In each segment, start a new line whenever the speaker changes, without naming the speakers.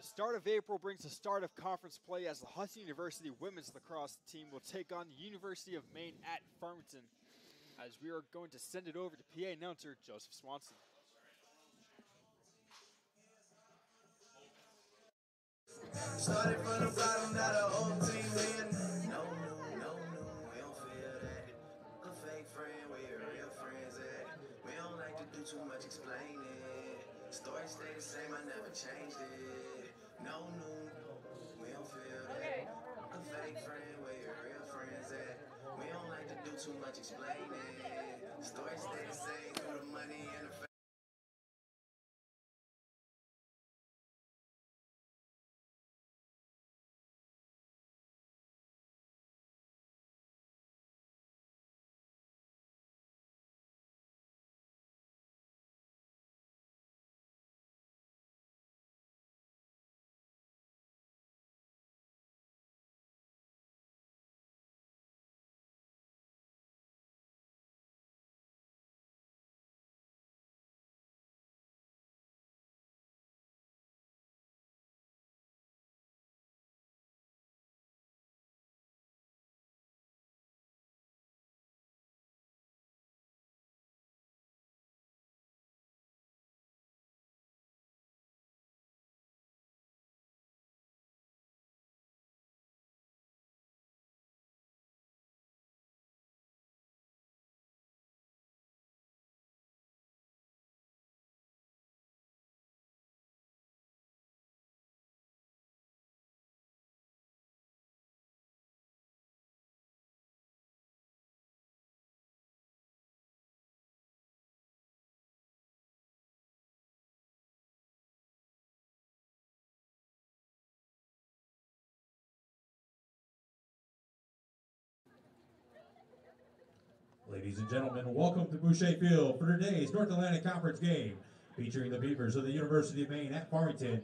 start of April brings the start of conference play as the Husson University women's lacrosse team will take on the University of Maine at Farmington, as we are going to send it over to PA announcer Joseph Swanson.
Started from the bottom, now the whole team win. No, we don't feel that. A fake friend, where your real friends at? We don't like to do too much explaining. Story stay the same, I never changed it. No, we don't feel that. A fake friend, where your real friends at? We don't like to do too much explaining. Story stay the same, through the money and the
Ladies and gentlemen, welcome to Boucher Field for today's North Atlantic Conference game, featuring the Beavers of the University of Maine at Farmington,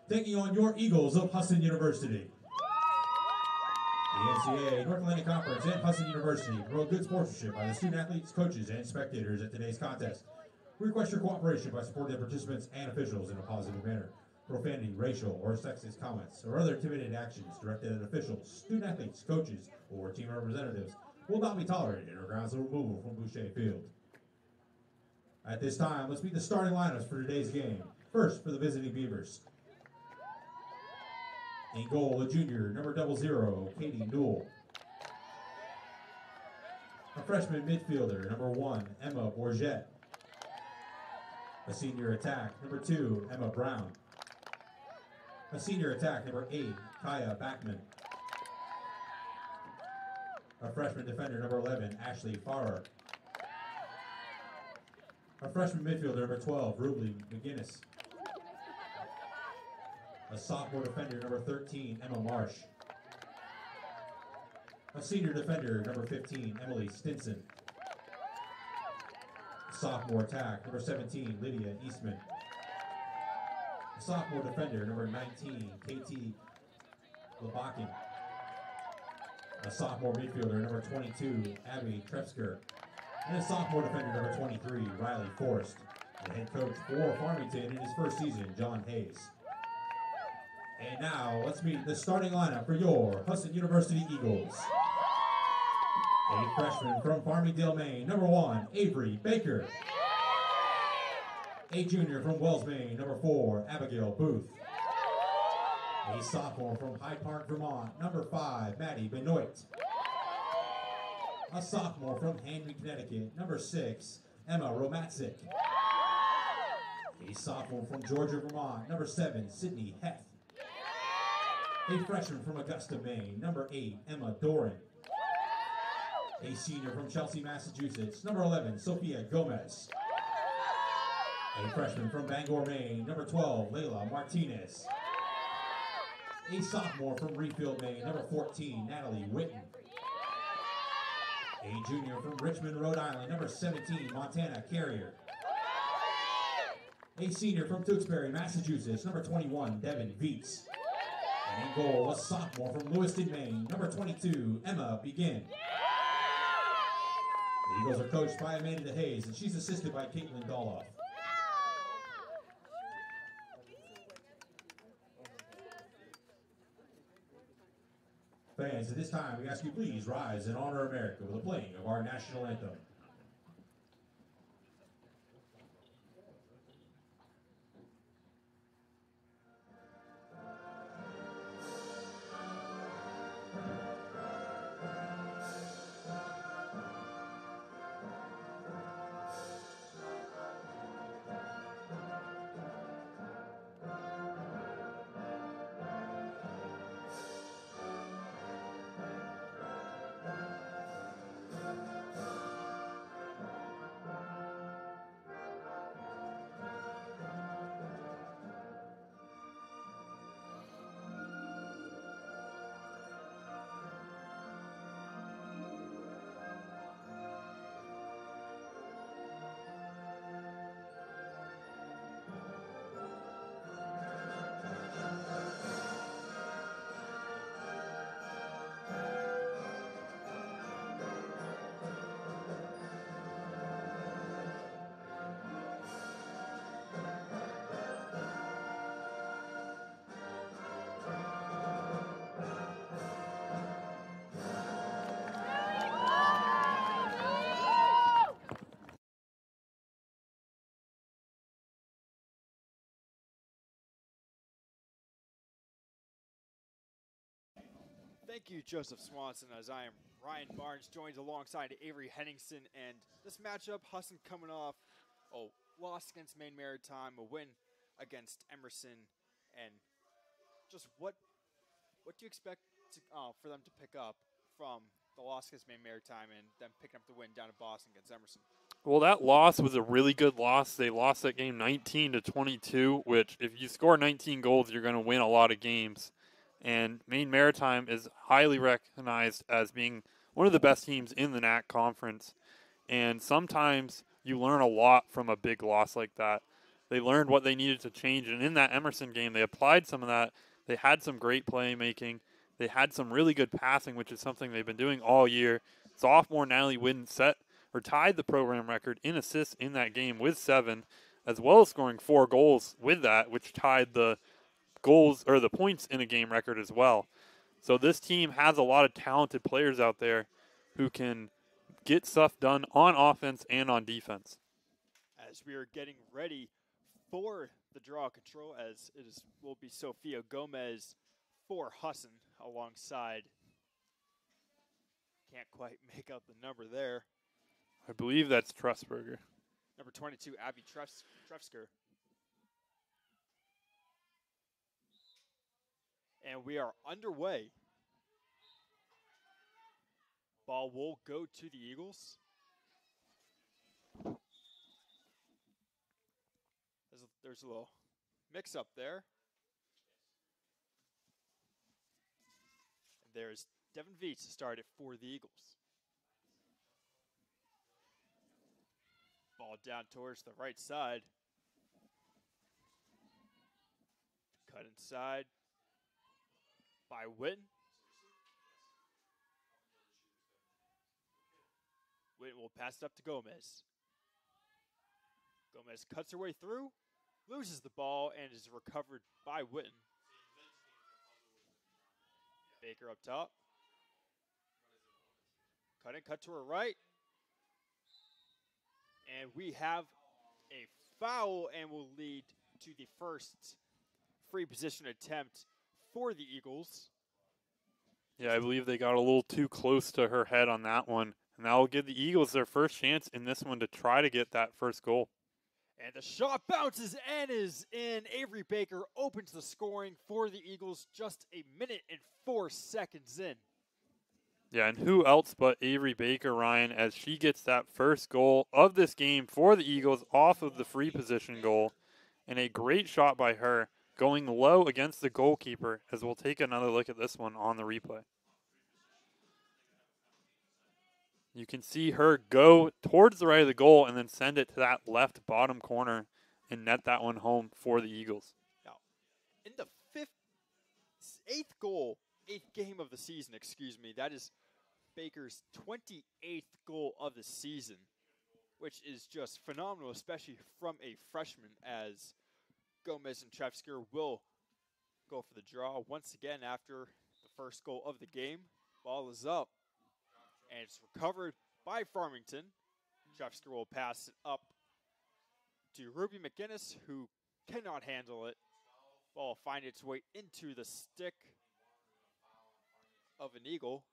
taking on your Eagles of Husson University. The NCAA North Atlantic Conference and Husson University promote good sportsmanship by the student athletes, coaches, and spectators at today's contest. We request your cooperation by supporting the participants and officials in a positive manner. Profanity, racial, or sexist comments, or other intimidating actions directed at officials, student athletes, coaches, or team representatives will not be tolerated or grounds of removal from Boucher Field. At this time, let's meet the starting lineups for today's game. First, for the visiting Beavers. In goal, a junior, number 00, Katie Newell. A freshman midfielder, number 1, Emma Bourget. A senior attack, number 2, Emma Brown. A senior attack, number 8, Kaya Backman. A freshman defender, number 11, Ashley Farrer. A freshman midfielder, number 12, Ruby McGinnis. A sophomore defender, number 13, Emma Marsh. A senior defender, number 15, Emily Stinson. A sophomore attack, number 17, Lydia Eastman. A sophomore defender, number 19, KT Lebakin. A sophomore midfielder, number 22, Abby Trepsker. And a sophomore defender, number 23, Riley Forrest. The head coach for Farmington in his first season, John Hayes. And now, let's meet the starting lineup for your Husson University Eagles. A freshman from Farmingdale, Maine, number 1, Avery Baker. A junior from Wells, Maine, number 4, Abigail Booth. A sophomore from Hyde Park, Vermont, number 5, Maddie Benoit. A sophomore from Henry, Connecticut, number 6, Emma Romatzik. A sophomore from Georgia, Vermont, number 7, Sydney Heth. A freshman from Augusta, Maine, number 8, Emma Doran. A senior from Chelsea, Massachusetts, number 11, Sophia Gomez. A freshman from Bangor, Maine, number 12, Layla Martinez. A sophomore from Reedfield, Maine, number 14, Natalie Witten. A junior from Richmond, Rhode Island, number 17, Montana Carrier. A senior from Tewksbury, Massachusetts, number 21, Devin Viets. And in goal, a sophomore from Lewiston, Maine, number 22, Emma Begin. The Eagles are coached by Amanda Hayes, and she's assisted by Caitlin Doloff. Fans, at this time, we ask you please rise and honor America with the playing of our national anthem.
Thank you, Joseph Swanson, as I am Ryan Barnes, joined alongside Avery Henningsen. And this matchup, Husson coming off a loss against Maine Maritime, a win against Emerson. And just what do you expect for them to pick up from the loss against Maine Maritime and then picking up the win down in Boston against Emerson?
Well, that loss was a really good loss. They lost that game 19-22, which if you score 19 goals, you're going to win a lot of games. And Maine Maritime is highly recognized as being one of the best teams in the NAC conference. And sometimes you learn a lot from a big loss like that. They learned what they needed to change. And in that Emerson game, they applied some of that. They had some great playmaking. They had some really good passing, which is something they've been doing all year. Sophomore Natalie Whidden tied the program record in assists in that game with 7, as well as scoring 4 goals with that, which tied the goals or the points in a game record as well. So this team has a lot of talented players out there who can get stuff done on offense and on defense.
As we are getting ready for the draw control, as will be Sophia Gomez for Husson alongside, can't quite make out the number there,
I believe that's Trussberger.
number 22, Abby Trefsker. And we are underway. Ball will go to the Eagles. There's a little mix-up there. And there's Devin Veets to start it for the Eagles. Ball down towards the right side. Cut inside by Whitten. Whitten will pass it up to Gomez. Gomez cuts her way through, loses the ball, and is recovered by Whitten. Baker up top. Cut to her right. And we have a foul and will lead to the first free position attempt for the Eagles.
Yeah, I believe they got a little too close to her head on that one. And that will give the Eagles their first chance in this one to try to get that first goal.
And the shot bounces and is in. Avery Baker opens the scoring for the Eagles just a minute and 4 seconds in.
Yeah, and who else but Avery Baker, Ryan, as she gets that first goal of this game for the Eagles off of the free position goal. And a great shot by her, going low against the goalkeeper, as we'll take another look at this one on the replay. You can see her go towards the right of the goal and then send it to that left bottom corner and net that one home for the Eagles.
Now, in the eighth game of the season, that is Baker's 28th goal of the season, which is just phenomenal, especially from a freshman, as Gomez and Trefsker will go for the draw once again after the first goal of the game. Ball is up, and it's recovered by Farmington. Trefsker will pass it up to Ruby McGinnis, who cannot handle it. Ball will find its way into the stick of an Eagle.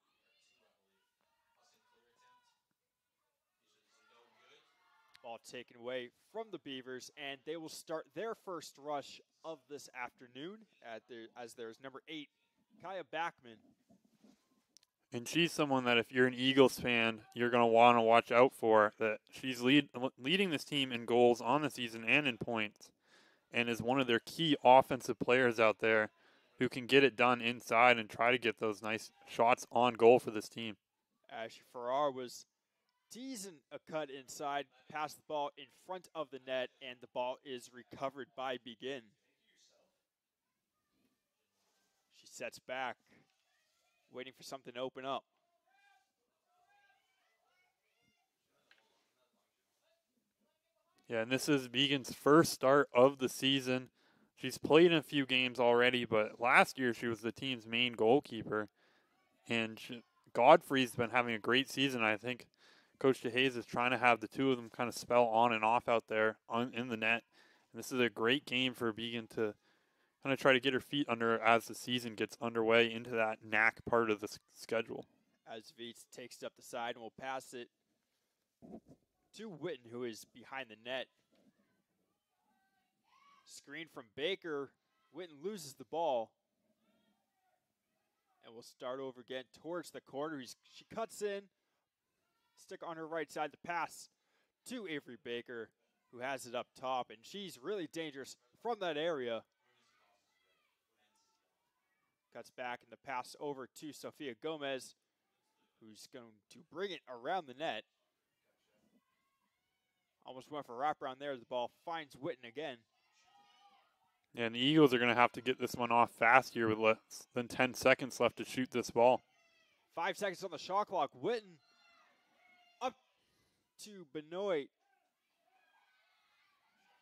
Ball taken away from the Beavers, and they will start their first rush of this afternoon as there's number 8, Kaya Backman.
And she's someone that if you're an Eagles fan, you're going to want to watch out for. That she's leading this team in goals on the season and in points, and is one of their key offensive players out there who can get it done inside and try to get those nice shots on goal for this team.
Ashley Farrar was teasing a cut inside, passed the ball in front of the net, and the ball is recovered by Begin. She sets back, waiting for something to open up.
Yeah, and this is Begin's first start of the season. She's played in a few games already, but last year she was the team's main goalkeeper. And Godfrey's been having a great season. I think Coach DeHaze is trying to have the two of them kind of spell on and off out there in the net. And this is a great game for Begin to kind of try to get her feet under as the season gets underway into that NAC part of the schedule.
As Veets takes it up the side and will pass it to Witten, who is behind the net. Screen from Baker. Witten loses the ball. And we'll start over again towards the corner. She cuts in. Stick on her right side. The pass to Avery Baker, who has it up top. And she's really dangerous from that area. Cuts back and the pass over to Sofia Gomez, who's going to bring it around the net. Almost went for a wraparound there. The ball finds Witten again.
Yeah, and the Eagles are going to have to get this one off fast here with less than 10 seconds left to shoot this ball.
5 seconds on the shot clock. Witten up to Benoit.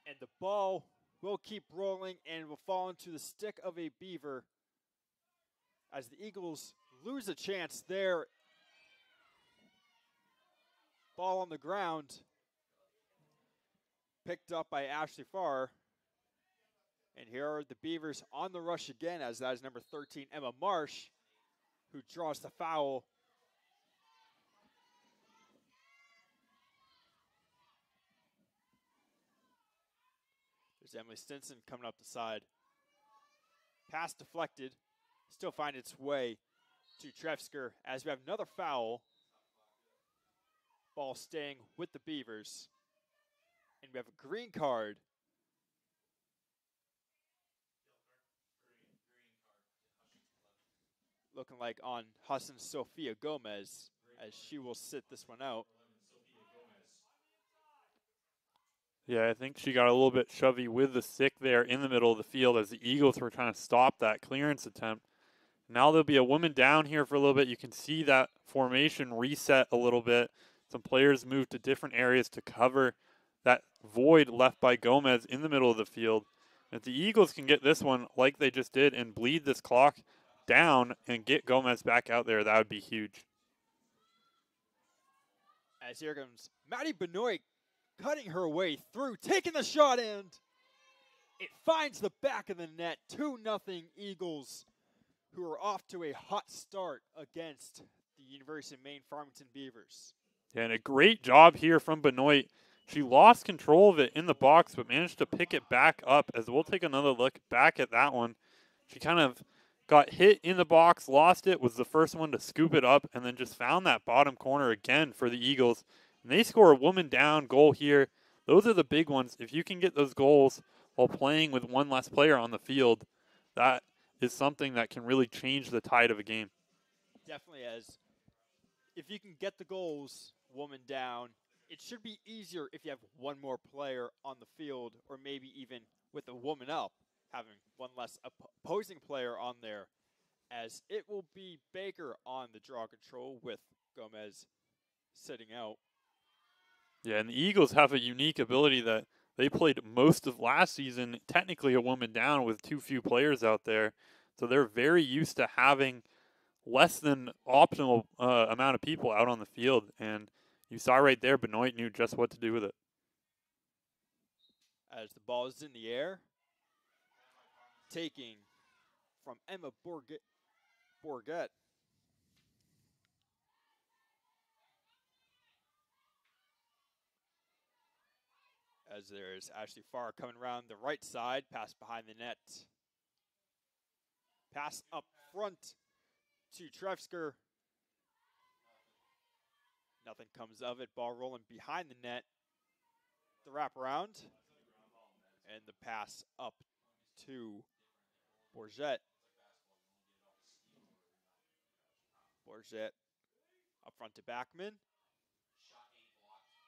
And the ball will keep rolling and will fall into the stick of a Beaver as the Eagles lose a chance there. Ball on the ground. Picked up by Ashley Farr. And here are the Beavers on the rush again, as that is number 13, Emma Marsh, who draws the foul. There's Emily Stinson coming up the side. Pass deflected. Still find its way to Trefsker as we have another foul. Ball staying with the Beavers. And we have a green card. Looking like on Husson Sophia Gomez, as she will sit this one out.
Yeah, I think she got a little bit shovey with the stick there in the middle of the field as the Eagles were trying to stop that clearance attempt. Now there'll be a woman down here for a little bit. You can see that formation reset a little bit. Some players moved to different areas to cover that void left by Gomez in the middle of the field. If the Eagles can get this one like they just did and bleed this clock down and get Gomez back out there, that would be huge.
As here comes Maddie Benoit cutting her way through, taking the shot, and it finds the back of the net. 2-0 Eagles, who are off to a hot start against the University of Maine Farmington Beavers.
Yeah, and a great job here from Benoit. She lost control of it in the box, but managed to pick it back up, as we'll take another look back at that one. She kind of got hit in the box, lost it, was the first one to scoop it up, and then just found that bottom corner again for the Eagles. And they score a woman down goal here. Those are the big ones. If you can get those goals while playing with one less player on the field, that is something that can really change the tide of a game.
Definitely, as if you can get the goals, woman down, it should be easier if you have one more player on the field, or maybe even with a woman up, having one less opposing player on there, as it will be Baker on the draw control with Gomez sitting out.
Yeah, and the Eagles have a unique ability that they played most of last season, technically a woman down with too few players out there. So they're very used to having less than optimal amount of people out on the field. And you saw right there, Benoit knew just what to do with it.
As the ball is in the air, taking from Emma Bourget. As there's Ashley Farr coming around the right side, pass behind the net. Pass up front to Trefsker. Nothing comes of it. Ball rolling behind the net. The wraparound. And the pass up to Bourget. Bourget up front to Backman.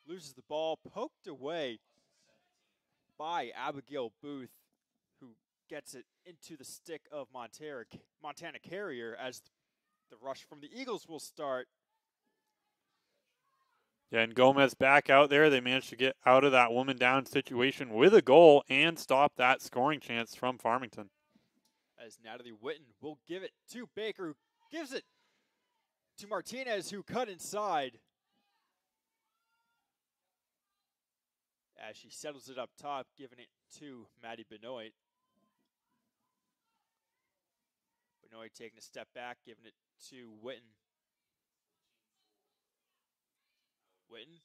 Loses the ball, poked away by Abigail Booth, who gets it into the stick of Montana Carrier as the rush from the Eagles will start.
Yeah, and Gomez back out there. They managed to get out of that woman down situation with a goal and stop that scoring chance from Farmington.
As Natalie Witten will give it to Baker, who gives it to Martinez, who cut inside. As she settles it up top, giving it to Maddie Benoit. Benoit taking a step back, giving it to Witten. Witten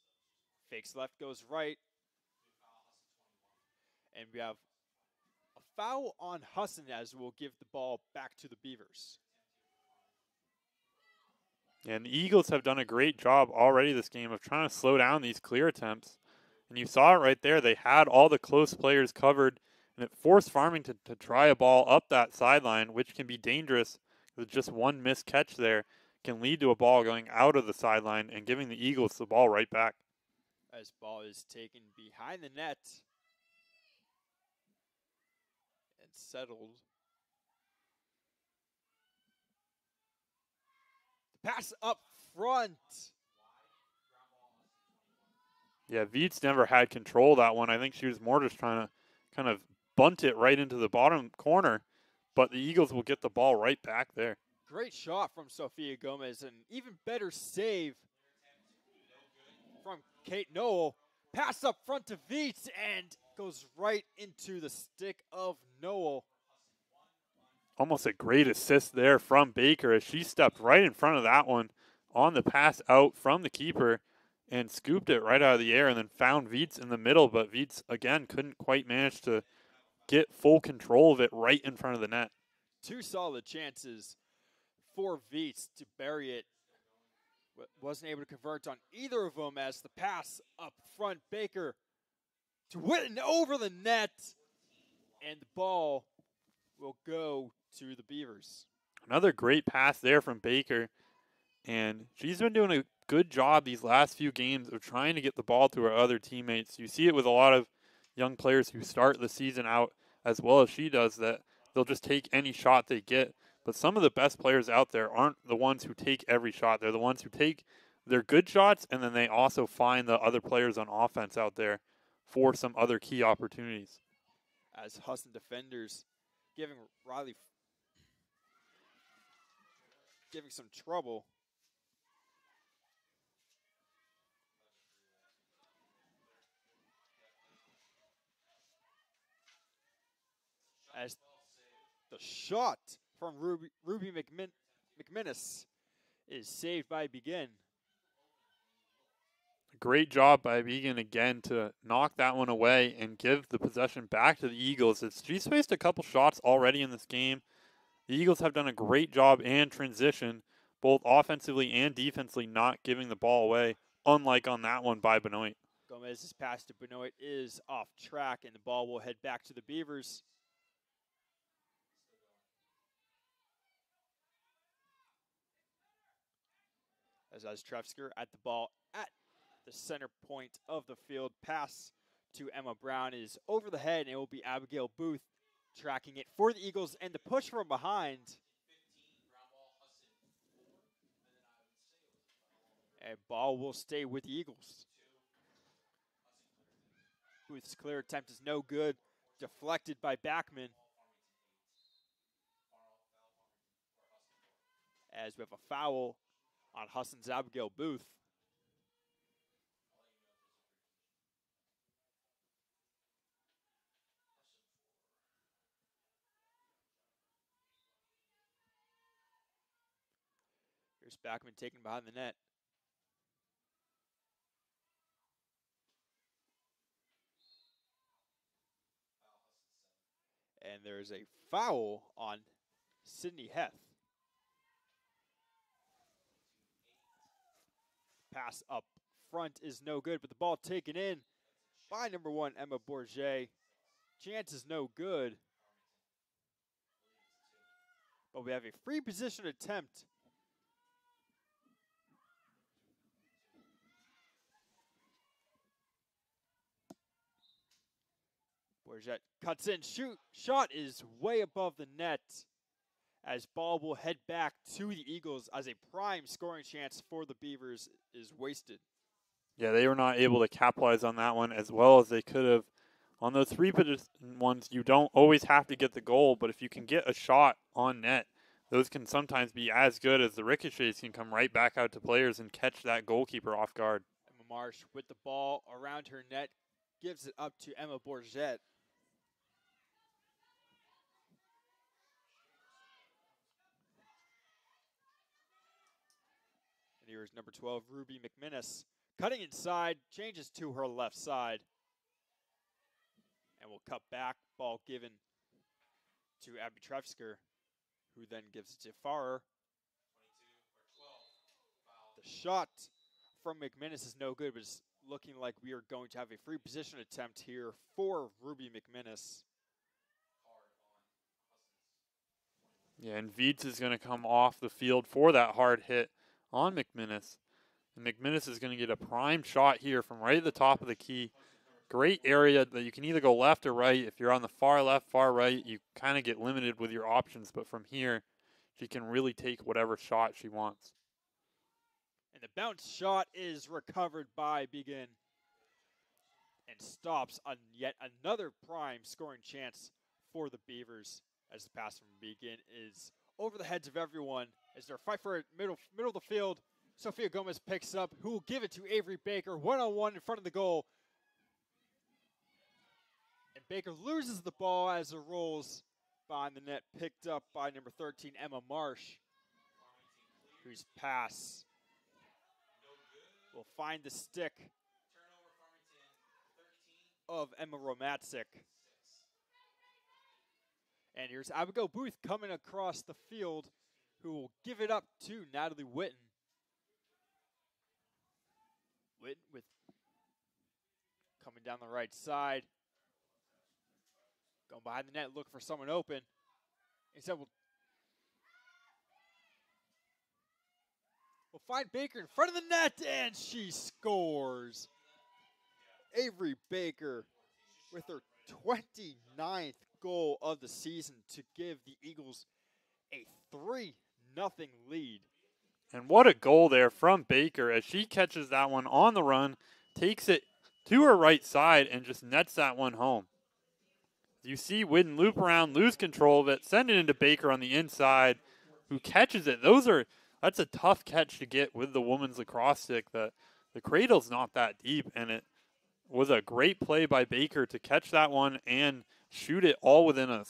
fakes left, goes right. And we have a foul on Husson as we'll give the ball back to the Beavers.
And the Eagles have done a great job already this game of trying to slow down these clear attempts. And you saw it right there. They had all the close players covered, and it forced Farmington to try a ball up that sideline, which can be dangerous because just one missed catch there can lead to a ball going out of the sideline and giving the Eagles the ball right back.
As ball is taken behind the net and settled. The pass up front.
Yeah, Viets never had control of that one. I think she was more just trying to kind of bunt it right into the bottom corner, but the Eagles will get the ball right back there.
Great shot from Sophia Gomez, and even better save from Kate Noel. Pass up front to Viets and goes right into the stick of Noel.
Almost a great assist there from Baker as she stepped right in front of that one on the pass out from the keeper and scooped it right out of the air and then found Viets in the middle, but Viets, again, couldn't quite manage to get full control of it right in front of the net.
Two solid chances for Viets to bury it. Wasn't able to convert on either of them as the pass up front, Baker to Witten over the net, and the ball will go to the Beavers.
Another great pass there from Baker, and she's been doing a good job these last few games of trying to get the ball to her other teammates. You see it with a lot of young players who start the season out as well as she does, that they'll just take any shot they get. But some of the best players out there aren't the ones who take every shot. They're the ones who take their good shots, and then they also find the other players on offense out there for some other key opportunities.
As Husson defenders giving Riley some trouble. As the shot from Ruby McMinnis is saved by Begin.
Great job by Begin again to knock that one away and give the possession back to the Eagles. She's faced a couple shots already in this game. The Eagles have done a great job in transition, both offensively and defensively, not giving the ball away, unlike on that one by Benoit.
Gomez's pass to Benoit is off track, and the ball will head back to the Beavers. As Trefsker at the ball at the center point of the field. Pass to Emma Brown is over the head, and it will be Abigail Booth tracking it for the Eagles, and the push from behind. And ball will stay with the Eagles. Booth's clear attempt is no good. Deflected by Backman. as we have a foul on Husson's Abigail Booth. Here's Backman taken behind the net. And there's a foul on Sydney Heth. Pass up front is no good, but the ball taken in by number 1, Emma Bourget. Chance is no good. But we have a free position attempt. Bourget cuts in, shot is way above the net as ball will head back to the Eagles as a prime scoring chance for the Beavers is wasted.
Yeah, they were not able to capitalize on that one as well as they could have. On those three ones, you don't always have to get the goal, but if you can get a shot on net, those can sometimes be as good as the ricochets can come right back out to players and catch that goalkeeper off guard.
Emma Marsh with the ball around her net gives it up to Emma Bourget. And here's number 12, Ruby McMinnis. Cutting inside, changes to her left side. And will cut back, ball given to Abby Trefsker, who then gives it to Farrer. The shot from McMinnis is no good, but it's looking like we are going to have a free position attempt here for Ruby McMinnis.
Yeah, and Viets is going to come off the field for that hard hit on McMinnis. And McMinnis is going to get a prime shot here from right at the top of the key. Great area that you can either go left or right. If you're on the far left, far right, you kind of get limited with your options. But from here, she can really take whatever shot she wants.
And the bounce shot is recovered by Begin and stops on yet another prime scoring chance for the Beavers as the pass from Begin is over the heads of everyone as they're fight for it middle of the field. Sophia Gomez picks up, who will give it to Avery Baker, one-on-one in front of the goal. And Baker loses the ball as it rolls behind the net, picked up by number 13, Emma Marsh, whose pass will find the stick of Emma Romatzik. And here's Abigail Booth coming across the field, who will give it up to Natalie Witten. Witten with coming down the right side. Going behind the net, looking for someone open. Instead, we'll find Baker in front of the net, and she scores. Avery Baker with her 29th goal of the season to give the Eagles a 3-0 lead.
And what a goal there from Baker as she catches that one on the run, takes it to her right side, and just nets that one home. You see Whidden loop around, lose control of it, send it into Baker on the inside, who catches it. That's a tough catch to get with the women's lacrosse stick. The cradle's not that deep, and it was a great play by Baker to catch that one and shoot it all within a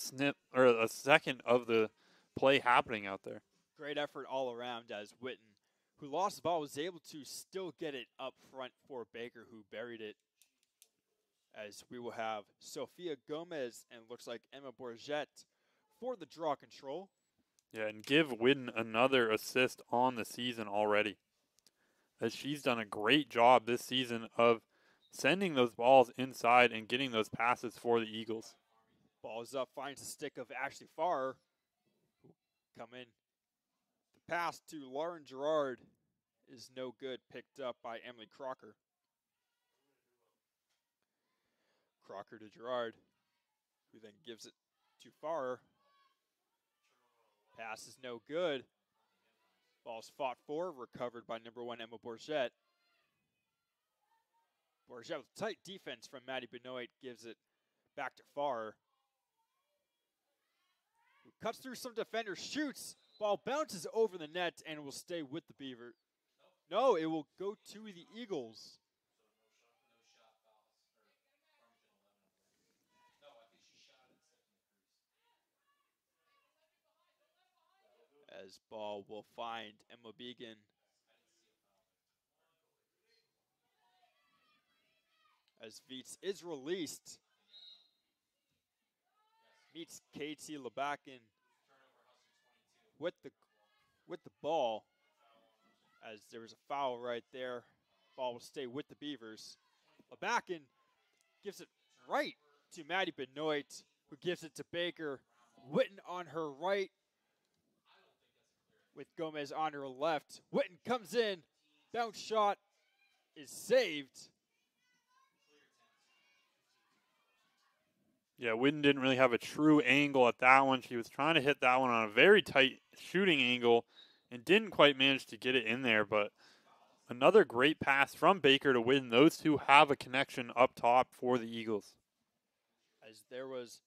second of the play happening out there.
Great effort all around as Witten, who lost the ball, was able to still get it up front for Baker, who buried it. As we will have Sophia Gomez and looks like Emma Bourget for the draw control.
Yeah, and give Whidden another assist on the season already, as she's done a great job this season of sending those balls inside and getting those passes for the Eagles.
Ball's up, finds the stick of Ashley Farr, who come in. The pass to Lauren Gerard is no good, picked up by Emily Crocker. Crocker to Gerard, who then gives it to Farr. Pass is no good. Ball's fought for, recovered by number 1, Emma Bourget. Bourget with tight defense from Maddie Benoit gives it back to Farr, who cuts through some defenders, shoots. Ball bounces over the net and will stay with the Beaver. No, it will go to the Eagles. As ball will find Emma Began. As Veets is released. Meets Katie Lebakin with the ball. As there was a foul right there. Ball will stay with the Beavers. Lebakin gives it right to Maddie Benoit, who gives it to Baker. Witten on her right with Gomez on her left. Witten comes in. Bounce shot is saved.
Yeah, Witten didn't really have a true angle at that one. She was trying to hit that one on a very tight shooting angle and didn't quite manage to get it in there. But another great pass from Baker to Witten. Those two have a connection up top for the Eagles.
As there was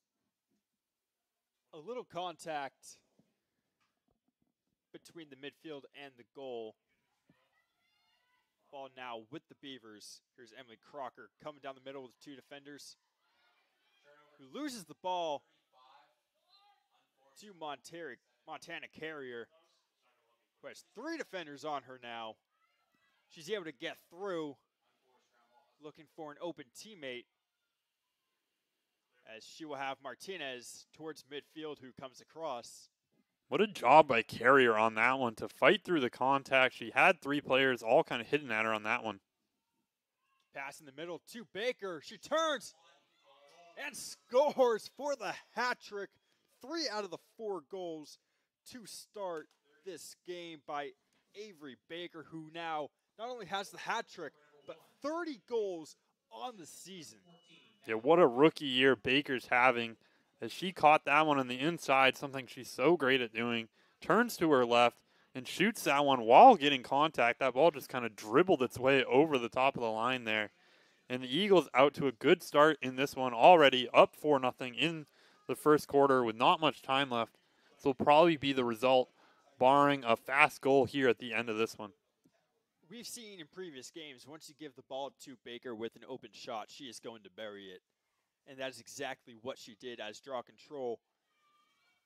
a little contact between the midfield and the goal. Ball now with the Beavers. Here's Emily Crocker coming down the middle with two defenders. Who loses the ball to Montana Carrier, who has three defenders on her now. She's able to get through, looking for an open teammate, as she will have Martinez towards midfield, who comes across.
What a job by Carrier on that one to fight through the contact. She had three players all kind of hitting at her on that one.
Pass in the middle to Baker. She turns and scores for the hat trick. 3 out of the 4 goals to start this game by Avery Baker, who now not only has the hat trick, but 30 goals on the season.
Yeah, what a rookie year Baker's having, as she caught that one on the inside, something she's so great at doing, turns to her left and shoots that one while getting contact. That ball just kind of dribbled its way over the top of the line there. And the Eagles out to a good start in this one, already up 4-0 in the first quarter with not much time left. This will probably be the result, barring a fast goal here at the end of this one.
We've seen in previous games, once you give the ball to Baker with an open shot, she is going to bury it. And that is exactly what she did, as draw control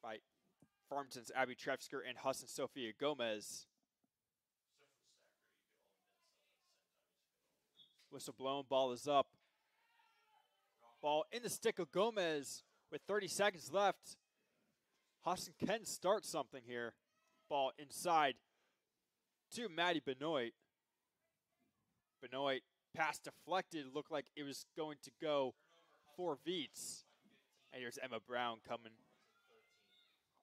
by Farmington's Abby Trefsker and Husson Sophia Gomez. Whistle blown, ball is up. Ball in the stick of Gomez with 30 seconds left. Husson can start something here. Ball inside to Maddie Benoit. Benoit, pass deflected, looked like it was going to go for Veets. And here's Emma Brown coming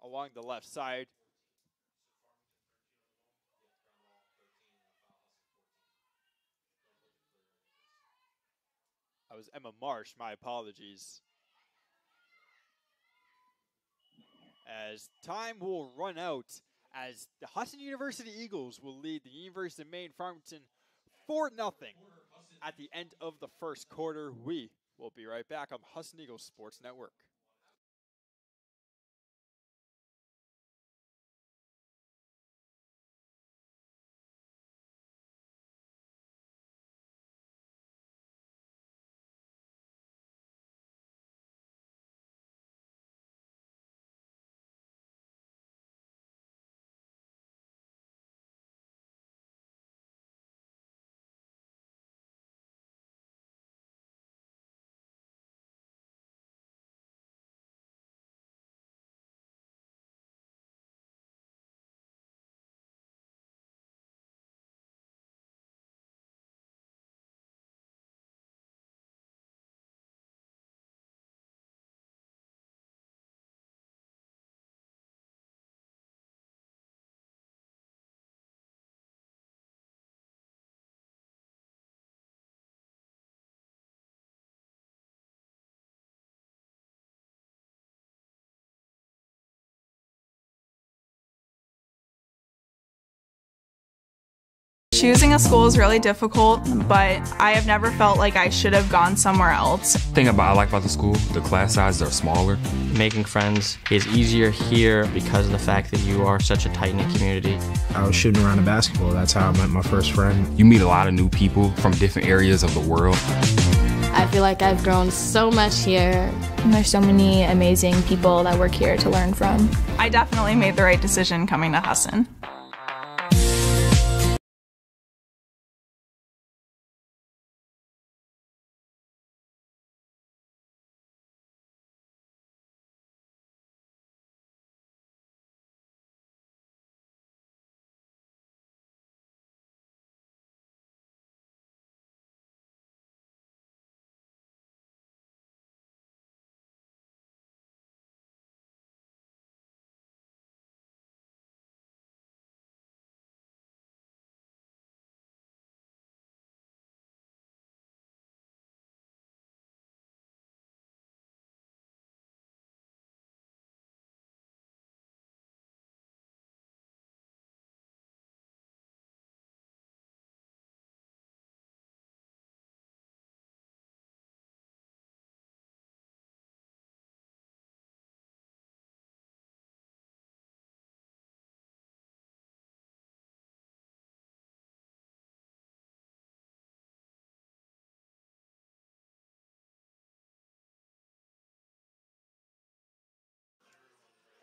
along the left side. That was Emma Marsh, my apologies. As time will run out, as the Husson University Eagles will lead the University of Maine Farmington 4-0 at the end of the first quarter. We will be right back on Husson Eagles Sports Network.
Choosing a school is really difficult, but I have never felt like I should have gone somewhere else.
The thing I like about the school, the class sizes are smaller.
Making friends is easier here because of the fact that you are such a tight-knit community.
I was shooting around a basketball. That's how I met my first friend.
You meet a lot of new people from different areas of the world.
I feel like I've grown so much here. And there's so many amazing people that work here to learn from.
I definitely made the right decision coming to Husson.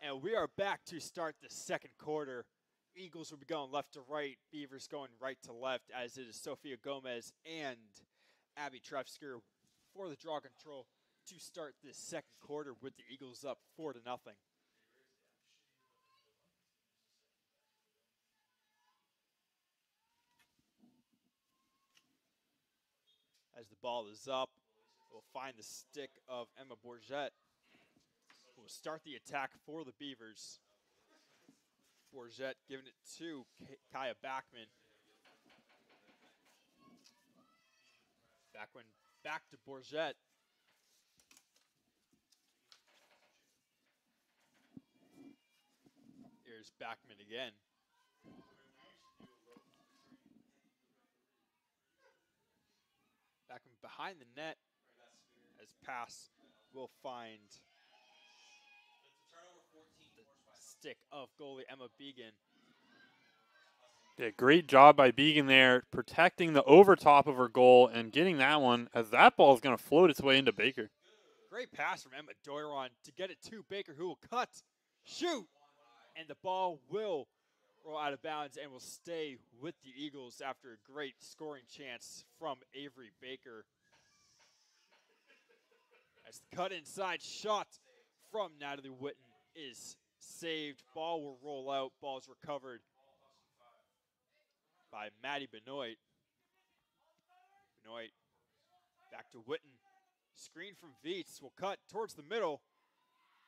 And we are back to start the second quarter. Eagles will be going left to right, Beavers going right to left, as it is Sophia Gomez and Abby Trefsker for the draw control to start this second quarter with the Eagles up 4-0. As the ball is up, we'll find the stick of Emma Bourget. We'll start the attack for the Beavers. Bourget giving it to Kaya Backman. Backman back to Bourget. Here's Backman again. Backman behind the net. As pass will find the stick of goalie Emma Began.
Yeah, great job by Began there, protecting the overtop of her goal and getting that one, as that ball is going to float its way into Baker.
Great pass from Emma Doiron to get it to Baker, who will cut, shoot, and the ball will roll out of bounds and will stay with the Eagles after a great scoring chance from Avery Baker. As the cut inside shot from Natalie Witten is saved. Ball will roll out. Ball is recovered by Maddie Benoit. Benoit back to Witten. Screen from Viets will cut towards the middle.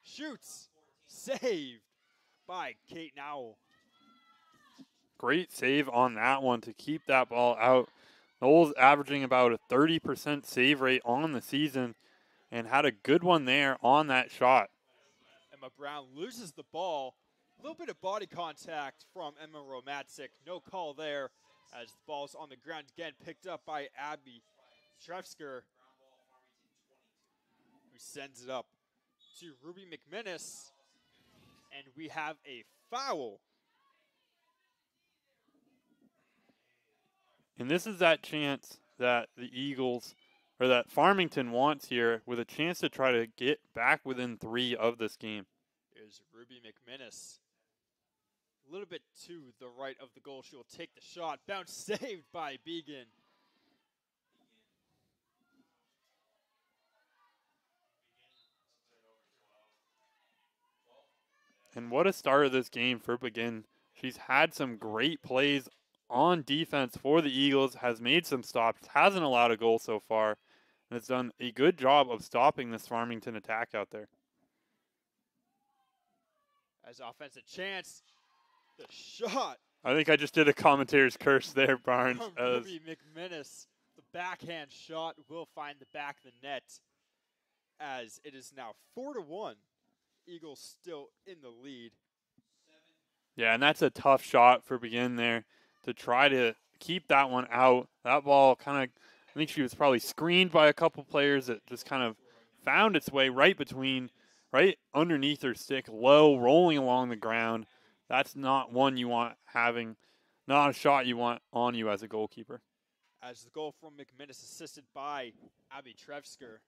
Shoots. Saved by Kate Nowell.
Great save on that one to keep that ball out. Knowles averaging about a 30% save rate on the season and had a good one there on that shot.
Emma Brown loses the ball. A little bit of body contact from Emma Romatzik. No call there as the ball's on the ground again, picked up by Abby Trefsker, who sends it up to Ruby McMinnis. And we have a foul.
And this is that chance that the Eagles, or that Farmington wants here, with a chance to try to get back within 3 of this game.
Here's Ruby McMinnis. A little bit to the right of the goal. She will take the shot. Bounce saved by Began.
And what a start of this game for Begin. She's had some great plays on defense for the Eagles, has made some stops, hasn't allowed a goal so far, and has done a good job of stopping this Farmington attack out there.
As offensive chance, the shot.
I think I just did a commentator's curse there, Barnes.
Ruby McMinnis, the backhand shot will find the back of the net, as it is now 4-1. Eagles still in the lead.
Yeah, and that's a tough shot for Begin there to try to keep that one out. That ball kind of, I think she was probably screened by a couple players that just kind of found its way right underneath her stick, low, rolling along the ground. That's not one you want having, not a shot you want on you as a goalkeeper.
As the goal from McMinnis, assisted by Abby Trevsker.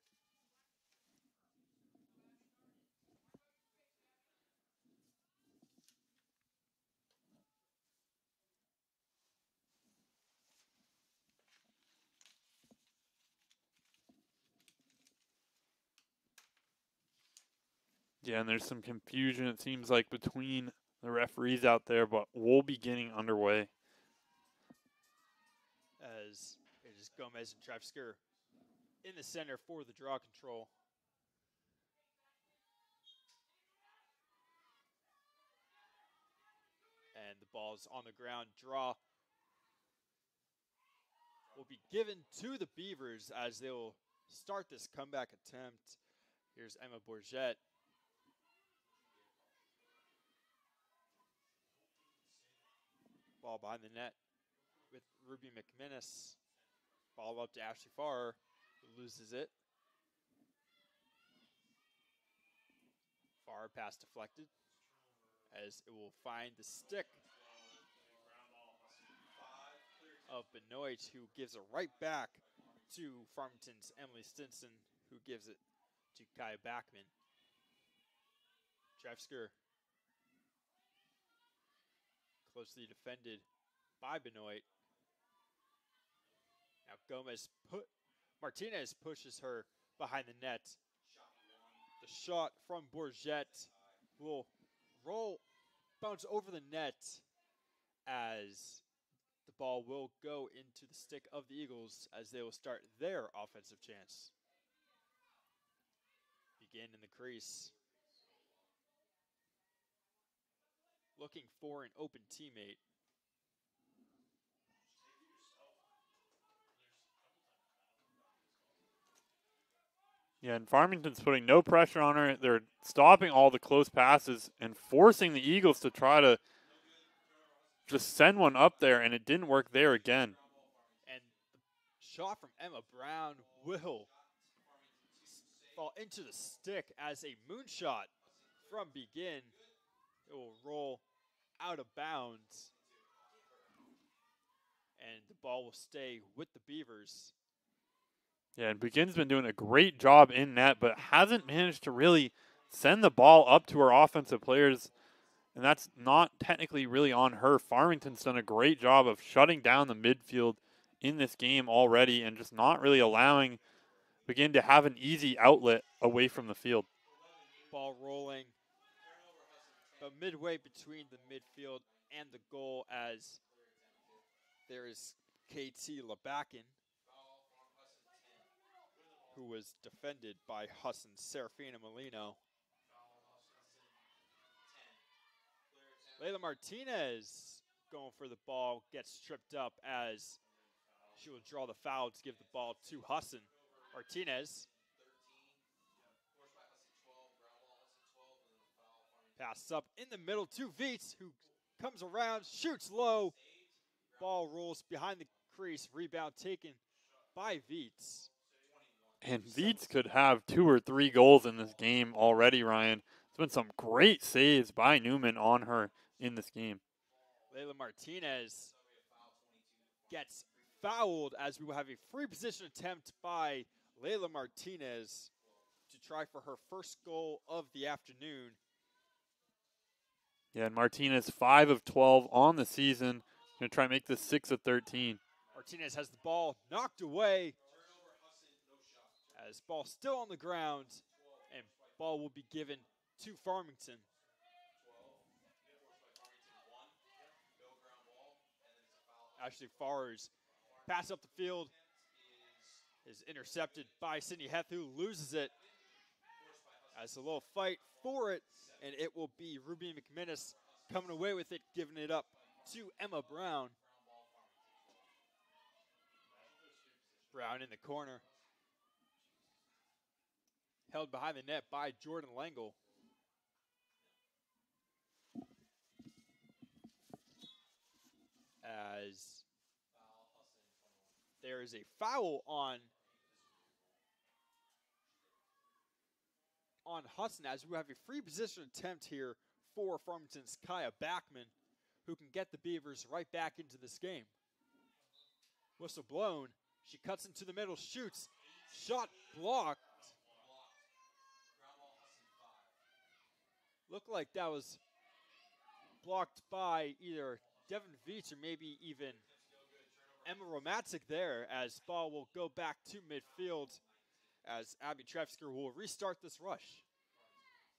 Yeah, and there's some confusion, it seems like, between the referees out there, but we'll be getting underway.
As it is Gomez and Trevsker in the center for the draw control. And the ball's on the ground. Draw will be given to the Beavers as they will start this comeback attempt. Here's Emma Bourget. Ball behind the net with Ruby McMinnis. Ball up to Ashley Farrer, who loses it. Farrer pass deflected as it will find the stick of Benoit, who gives it right back to Farmington's Emily Stinson, who gives it to Kaya Backman. Trevsker closely defended by Benoit. Now Martinez pushes her behind the net. The shot from Bourget will bounce over the net as the ball will go into the stick of the Eagles as they will start their offensive chance. Begin in the crease. Looking for an open teammate.
Yeah, and Farmington's putting no pressure on her. They're stopping all the close passes and forcing the Eagles to try to just send one up there, and it didn't work there again.
And the shot from Emma Brown will fall into the stick as a moonshot from Begin. It will roll out of bounds, and the ball will stay with the Beavers.
Yeah, and Begin's been doing a great job in net, but hasn't managed to really send the ball up to her offensive players, and that's not technically really on her. Farmington's done a great job of shutting down the midfield in this game already and just not really allowing Begin to have an easy outlet away from the field.
Ball rolling, but midway between the midfield and the goal as there is KT Labakin, who was defended by Husson's Serafina Molino. Layla Martinez going for the ball, gets tripped up as she will draw the foul to give the ball to Husson. Martinez. Passes up in the middle to Viets, who comes around, shoots low. Ball rolls behind the crease, rebound taken by Viets.
And Viets could have 2 or 3 goals in this game already, Ryan. There's been some great saves by Newman on her in this game.
Layla Martinez gets fouled as we will have a free position attempt by Layla Martinez to try for her first goal of the afternoon.
Yeah, and Martinez 5 of 12 on the season. Going to try and make this 6 of 13.
Martinez has the ball knocked away as ball still on the ground, and ball will be given to Farmington. Ashley Farrer's pass up the field is intercepted by Sydney Heth, who loses it as a little fight for it, and it will be Ruby McMinnis coming away with it, giving it up to Emma Brown. Brown in the corner. Held behind the net by Jordan Langle. As there is a foul on Husson, as we have a free position attempt here for Farmington's Kaya Backman, who can get the Beavers right back into this game. Whistle blown. She cuts into the middle, shoots. Shot blocked. Looked like that was blocked by either Devin Veach or maybe even Emma Romatic there, as ball will go back to midfield as Abby Trefsker will restart this rush.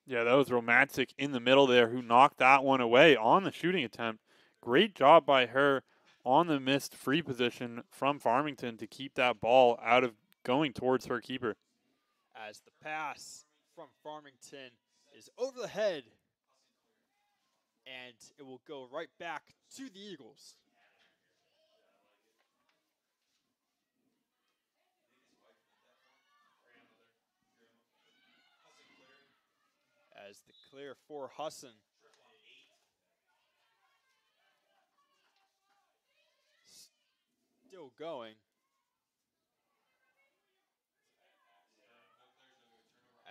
Yeah, that was Romatic in the middle there who knocked that one away on the shooting attempt. Great job by her on the missed free position from Farmington to keep that ball out of going towards her keeper.
As the pass from Farmington is over the head, and it will go right back to the Eagles. As the clear for Husson. Still going.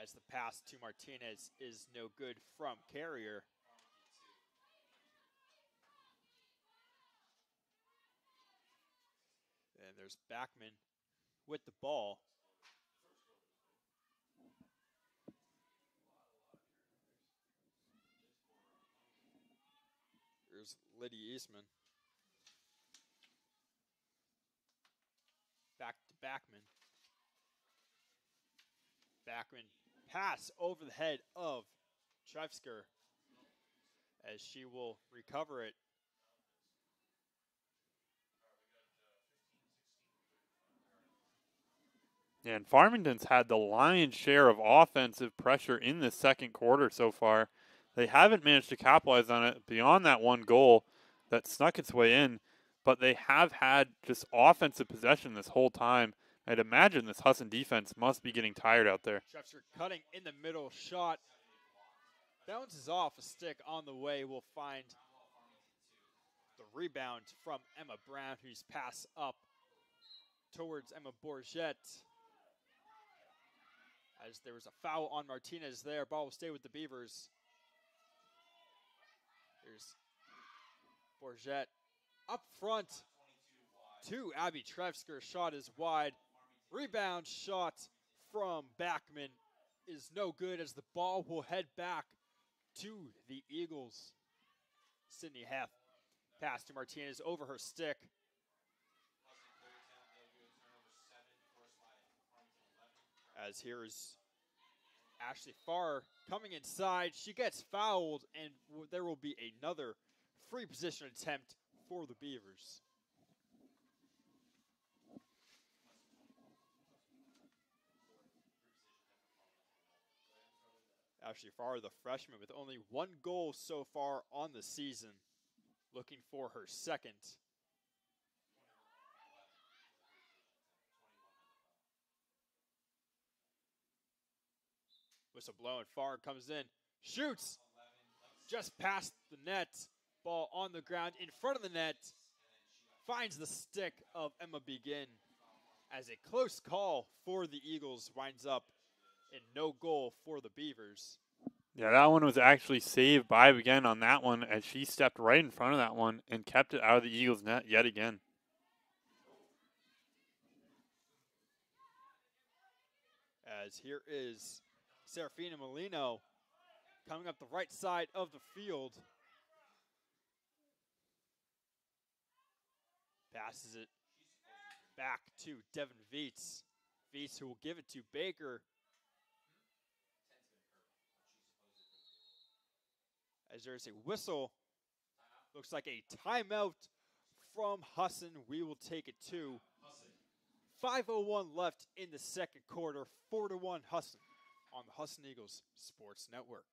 As the pass to Martinez is no good from Carrier. And there's Backman with the ball. There's Liddy Eastman. Back to Backman. Backman pass over the head of Trefsker as she will recover it.
Yeah, and Farmington's had the lion's share of offensive pressure in the second quarter so far. They haven't managed to capitalize on it beyond that one goal that snuck its way in, but they have had just offensive possession this whole time. I'd imagine this Husson defense must be getting tired out there.
Trefsker cutting in the middle, shot bounces off a stick on the way. We'll find the rebound from Emma Brown, who's pass up towards Emma Bourget. As there was a foul on Martinez there. Ball will stay with the Beavers. Here's Bourget up front to Abby Trefsker. Shot is wide. Rebound shot from Backman is no good as the ball will head back to the Eagles. Sydney Heff pass to Martinez over her stick. As here is Ashley Farr coming inside. She gets fouled, and there will be another free position attempt for the Beavers. Ashley Farr, the freshman, with only one goal so far on the season, looking for her second. Whistle blown, Farr comes in, shoots, just past the net, ball on the ground in front of the net, finds the stick of Emma Begin, as a close call for the Eagles winds up in no goal for the Beavers.
Yeah, that one was actually saved by Begin on that one, as she stepped right in front of that one and kept it out of the Eagles' net yet again.
As here is Serafina Molino coming up the right side of the field. Passes it back to Devin Veets. Veets, who will give it to Baker. As there's a whistle, looks like a timeout from Husson. We will take it to 5:01 left in the second quarter, 4-1 Husson on the Husson Eagles Sports Network.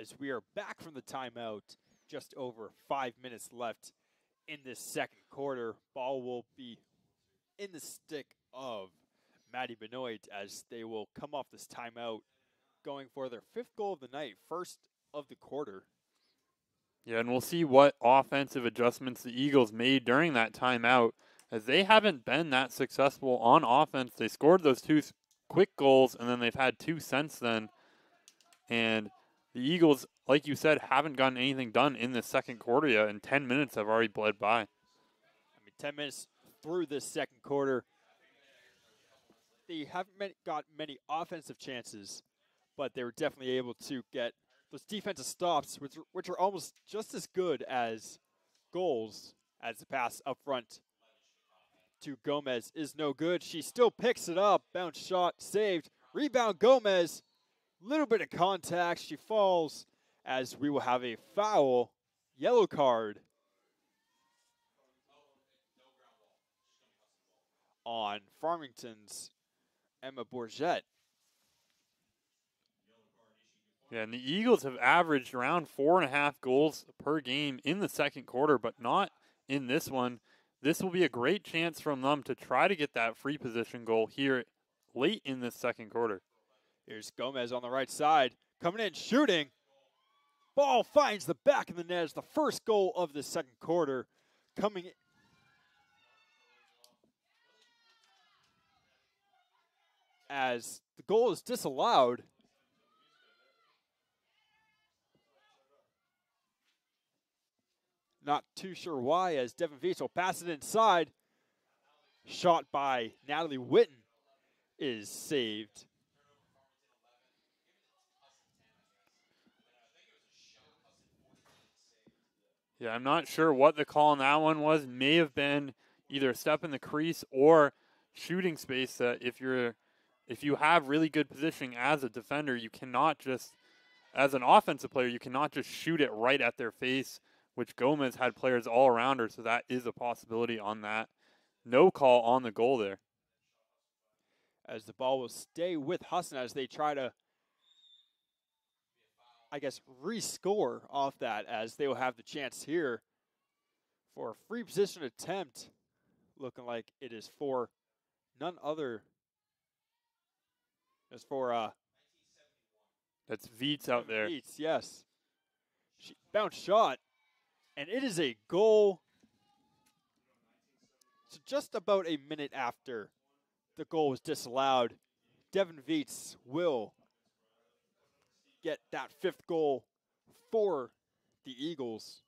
as we are back from the timeout. Just over 5 minutes left in this second quarter. Ball will be in the stick of Maddie Benoit as they will come off this timeout going for their 5th goal of the night, first of the quarter.
Yeah, and we'll see what offensive adjustments the Eagles made during that timeout, as they haven't been that successful on offense. They scored those 2 quick goals, and then they've had 2 since then. And the Eagles, like you said, haven't gotten anything done in the second quarter yet, and 10 minutes have already bled by.
I mean, 10 minutes through this second quarter, they haven't got many offensive chances, but they were definitely able to get those defensive stops, which are almost just as good as goals, as the pass up front to Gomez is no good. She still picks it up. Bounce shot saved. Rebound Gomez. Little bit of contact. She falls as we will have a foul. Yellow card on Farmington's Emma Bourget.
Yeah, and the Eagles have averaged around 4.5 goals per game in the second quarter, but not in this one. This will be a great chance from them to try to get that free position goal here late in this second quarter.
Here's Gomez on the right side, coming in, shooting. Ball finds the back of the net as the first goal of the second quarter coming in. As the goal is disallowed. Not too sure why, as Devin Veach will pass it inside. Shot by Natalie Witten is saved.
Yeah, I'm not sure what the call on that one was. May have been either a step in the crease or shooting space. That if you have really good positioning as a defender, you cannot just, as an offensive player, you cannot just shoot it right at their face, which Gomez had players all around her, so that is a possibility on that. No call on the goal there.
As the ball will stay with Husson as they try to, I guess, rescore off that, as they will have the chance here for a free position attempt. Looking like it is for none other. It's for
that's Veets out there.
Veets, yes. Bounce shot, and it is a goal. So just about a minute after the goal was disallowed, Devin Veets will get that 5th goal for the Eagles.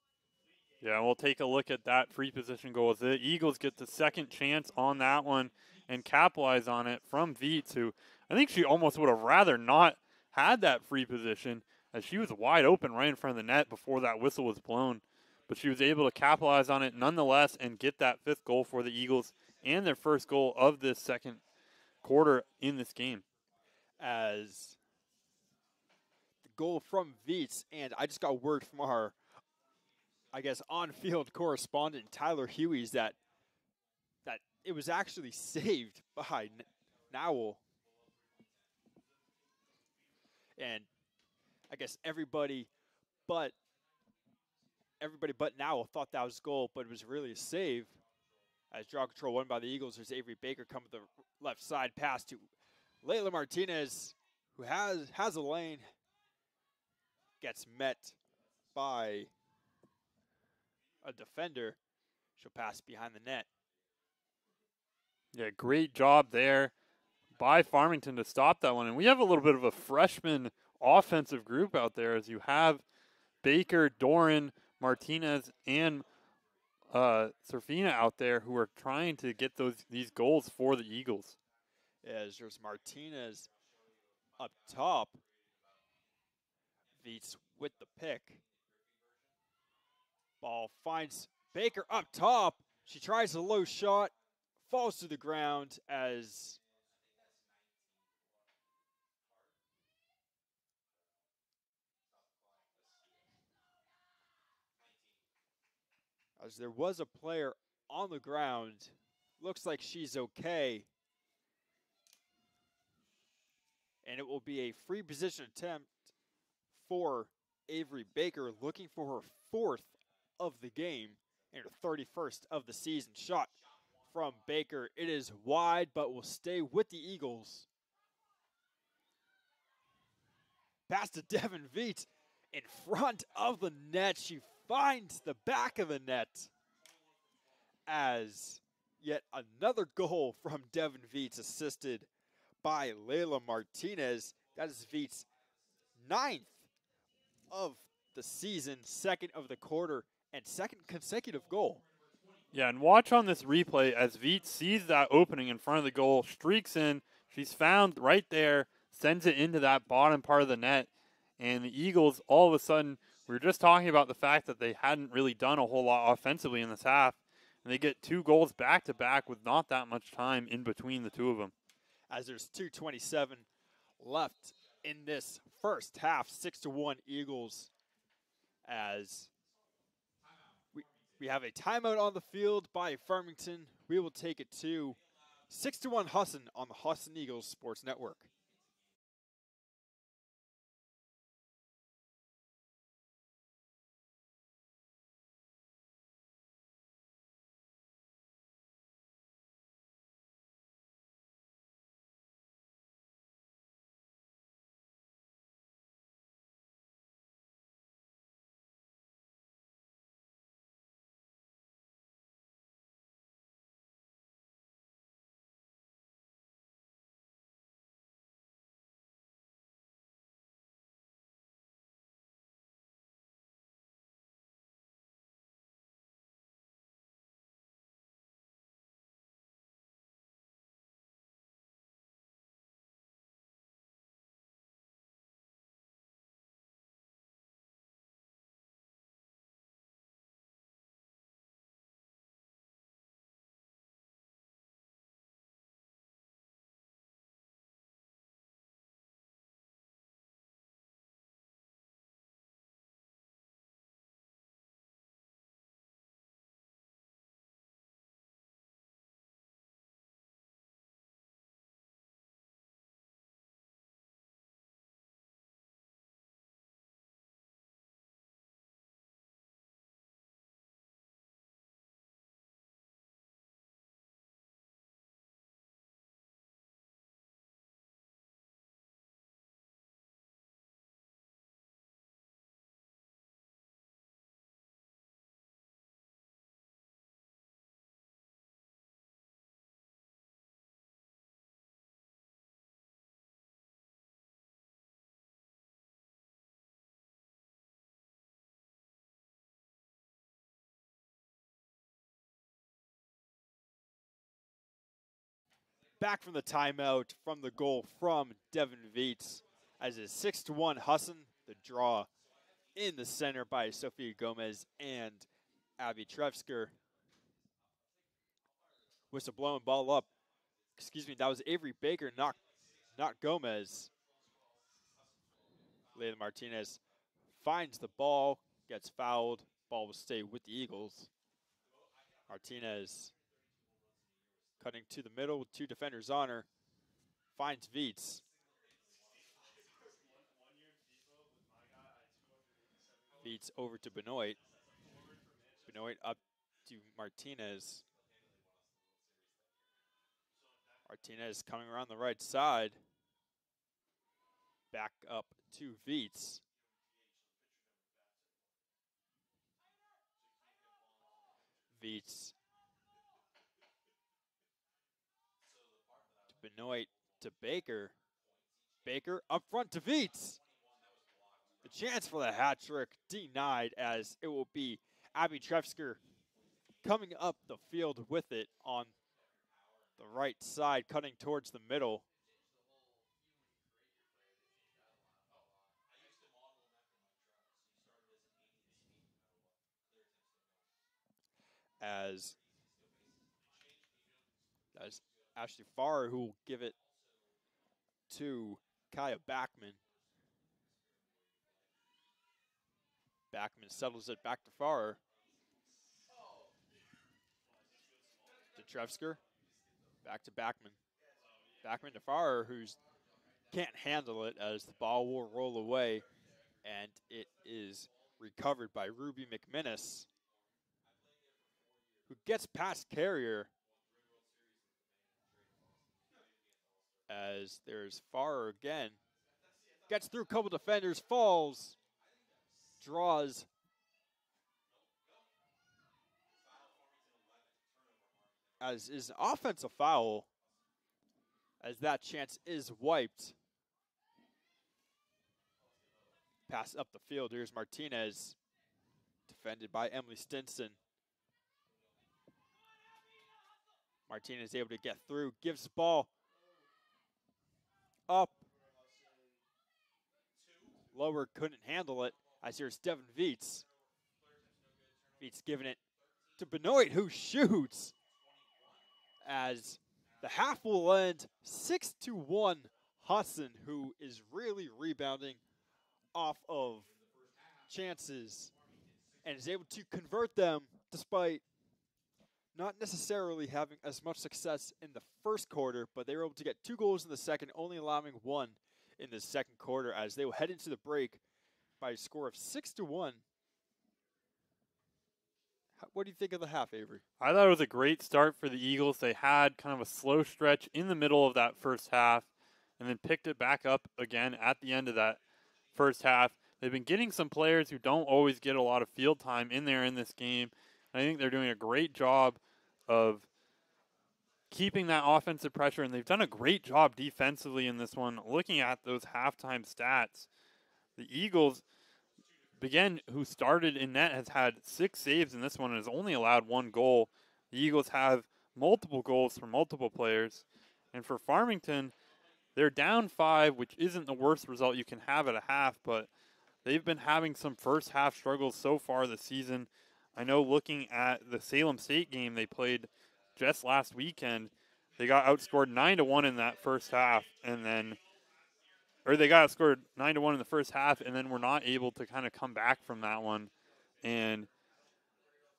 Yeah, we'll take a look at that free position goal. As the Eagles get the second chance on that one and capitalize on it from Veets, who I think she almost would have rather not had that free position, as she was wide open right in front of the net before that whistle was blown. But she was able to capitalize on it nonetheless and get that 5th goal for the Eagles and their first goal of this second quarter in this game.
As the goal from Veets, and I just got word from our, I guess, on-field correspondent, Tyler Hueys, that it was actually saved by Nowell. And I guess everybody but Nowell thought that was a goal, but it was really a save. As draw control won by the Eagles, there's Avery Baker coming to the left side pass to Layla Martinez, who has a lane, gets met by a defender. She'll pass behind the net.
Yeah, great job there by Farmington to stop that one. And we have a little bit of a freshman offensive group out there, as you have Baker, Doran, Martinez, and Serfina out there who are trying to get these goals for the Eagles.
As there's Martinez up top. Veets with the pick. Ball finds Baker up top. She tries a low shot, falls to the ground as there was a player on the ground. Looks like she's okay. And it will be a free position attempt for Avery Baker looking for her 4th of the game and her 31st of the season. Shot from Baker. It is wide, but will stay with the Eagles. Pass to Devin Veets in front of the net. She finds the back of the net as yet another goal from Devin Veets, assisted by Layla Martinez. That is Veets' 9th of the season, 2nd of the quarter, and 2nd consecutive goal.
Yeah, and watch on this replay as Veets sees that opening in front of the goal, streaks in. She's found right there, sends it into that bottom part of the net. And the Eagles, all of a sudden, we were just talking about the fact that they hadn't really done a whole lot offensively in this half. And they get 2 goals back-to-back with not that much time in between the two of them.
As there's 2:27 left in this first half, 6-1 Eagles, as we have a timeout on the field by Farmington. We will take it to 6-1 Husson on the Husson Eagles Sports Network. Back from the timeout from the goal from Devin Veets, as it's 6-1 Husson. The draw in the center by Sophia Gomez and Abby Trefsker. Whistle blowing, ball up. Excuse me, that was Avery Baker, not Gomez. Layla Martinez finds the ball, gets fouled. Ball will stay with the Eagles. Martinez cutting to the middle with 2 defenders on her. Finds Veets. Veets over to Benoit. Benoit up to Martinez. Martinez coming around the right side. Back up to Veets. Veets to Benoit to Baker. Baker up front to Veets. The chance for the hat trick denied, as it will be Abby Trefsker coming up the field with it on the right side, cutting towards the middle. As Ashley Farr, who will give it to Kaya Backman. Backman settles it back to Farr. To Trefsker. Back to Backman. Backman to Farr, who's can't handle it as the ball will roll away. And it is recovered by Ruby McMinnis, who gets past Carrier as there's Farrer again. Gets through a couple defenders, falls, draws. As is an offensive foul, as that chance is wiped. Pass up the field. Here's Martinez, defended by Emily Stinson. Martinez able to get through, gives the ball up. Lower couldn't handle it, as here's Devin Viets. Viets giving it to Benoit, who shoots. As the half will end 6-1 Husson, who is really rebounding off of chances and is able to convert them despite not necessarily having as much success in the first quarter, but they were able to get 2 goals in the second, only allowing 1 in the second quarter as they will head into the break by a score of 6-1. What do you think of the half, Avery?
I thought it was a great start for the Eagles. They had kind of a slow stretch in the middle of that first half and then picked it back up again at the end of that first half. They've been getting some players who don't always get a lot of field time in there in this game. And I think they're doing a great job of keeping that offensive pressure, and they've done a great job defensively in this one. Looking at those halftime stats, the Eagles, again, who started in net, has had 6 saves in this one and has only allowed 1 goal. The Eagles have multiple goals from multiple players. And for Farmington, they're down 5, which isn't the worst result you can have at a half, but they've been having some first half struggles so far this season. I know looking at the Salem State game they played just last weekend, they got outscored 9-1 in that first half, they got outscored 9-1 in the first half, and then were not able to kind of come back from that one. And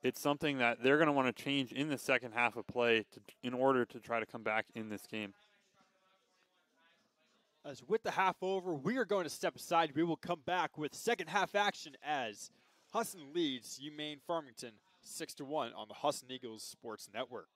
it's something that they're going to want to change in the second half of play in order to try to come back in this game.
As with the half over, we are going to step aside. We will come back with second half action as Husson leads UMaine Farmington 6-1 on the Husson Eagles Sports Network.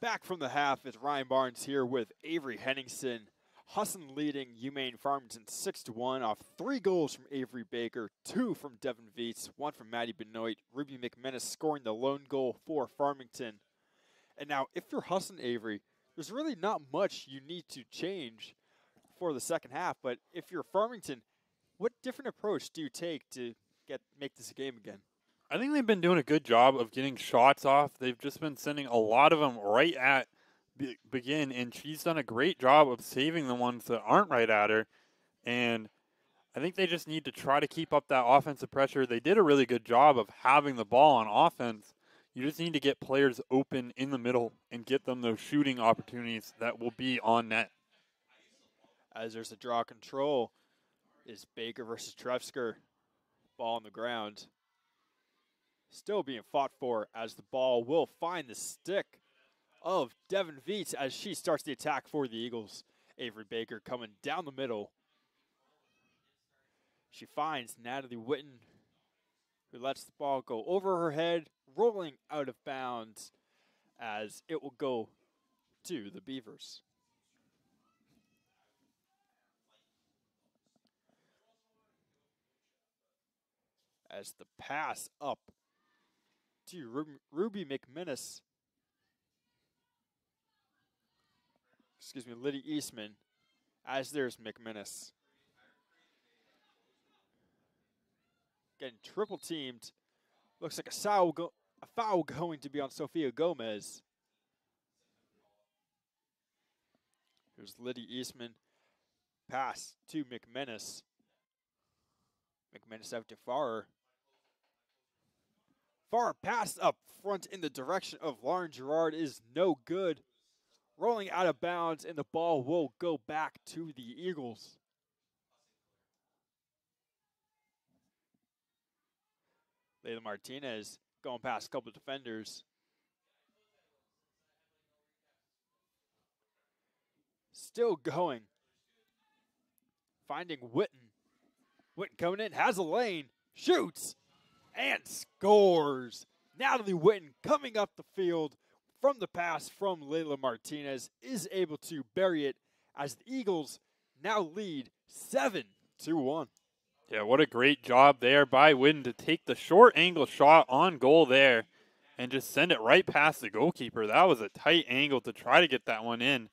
Back from the half is Ryan Barnes here with Avery Henningsen. Husson leading UMaine Farmington 6-1 off 3 goals from Avery Baker, 2 from Devin Viets, 1 from Maddie Benoit, Ruby McManus scoring the lone goal for Farmington. And now, if you're Husson, Avery, there's really not much you need to change for the second half. But if you're Farmington, what different approach do you take to make this a game again?
I think they've been doing a good job of getting shots off. They've just been sending a lot of them right at begin, and she's done a great job of saving the ones that aren't right at her. And I think they just need to try to keep up that offensive pressure. They did a really good job of having the ball on offense. You just need to get players open in the middle and get them those shooting opportunities that will be on net.
As there's a draw control, is Baker versus Trefsker. Ball on the ground. Still being fought for as the ball will find the stick of Devin Viets as she starts the attack for the Eagles. Avery Baker coming down the middle. She finds Natalie Witten, who lets the ball go over her head, rolling out of bounds as it will go to the Beavers. As the pass up to Ruby McManus. Lydia Eastman. As there's McManus. Getting triple teamed. Looks like a foul going to be on Sophia Gomez. Here's Lydia Eastman. Pass to McManus. McManus out to Farrer. Farrer pass up front in the direction of Lauren Gerard is no good. Rolling out of bounds, and the ball will go back to the Eagles. Layla Martinez going past a couple of defenders. Still going. Finding Witten. Witten coming in, has a lane, shoots, and scores. Natalie Witten coming up the field from the pass from Layla Martinez is able to bury it as the Eagles now lead 7-1.
Yeah, what a great job there by Witten to take the short angle shot on goal there and just send it right past the goalkeeper. That was a tight angle to try to get that one in.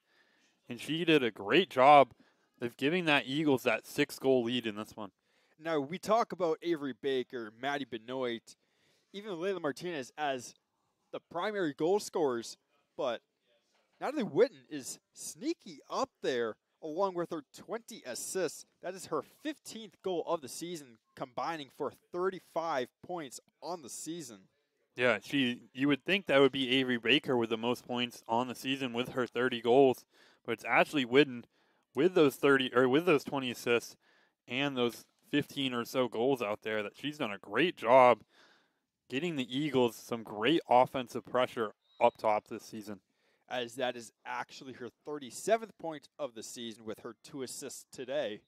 And she did a great job of giving that Eagles that 6-goal lead in this one.
Now, we talk about Avery Baker, Maddie Benoit, even Layla Martinez as the primary goal scorers, but Natalie Witten is sneaky up there along with her 20 assists. That is her 15th goal of the season, combining for 35 points on the season.
Yeah, you would think that would be Avery Baker with the most points on the season with her 30 goals, but it's actually Witten with those 20 assists and those 15 or so goals out there that she's done a great job getting the Eagles some great offensive pressure up top this season.
As that is actually her 37th point of the season with her 2 assists today.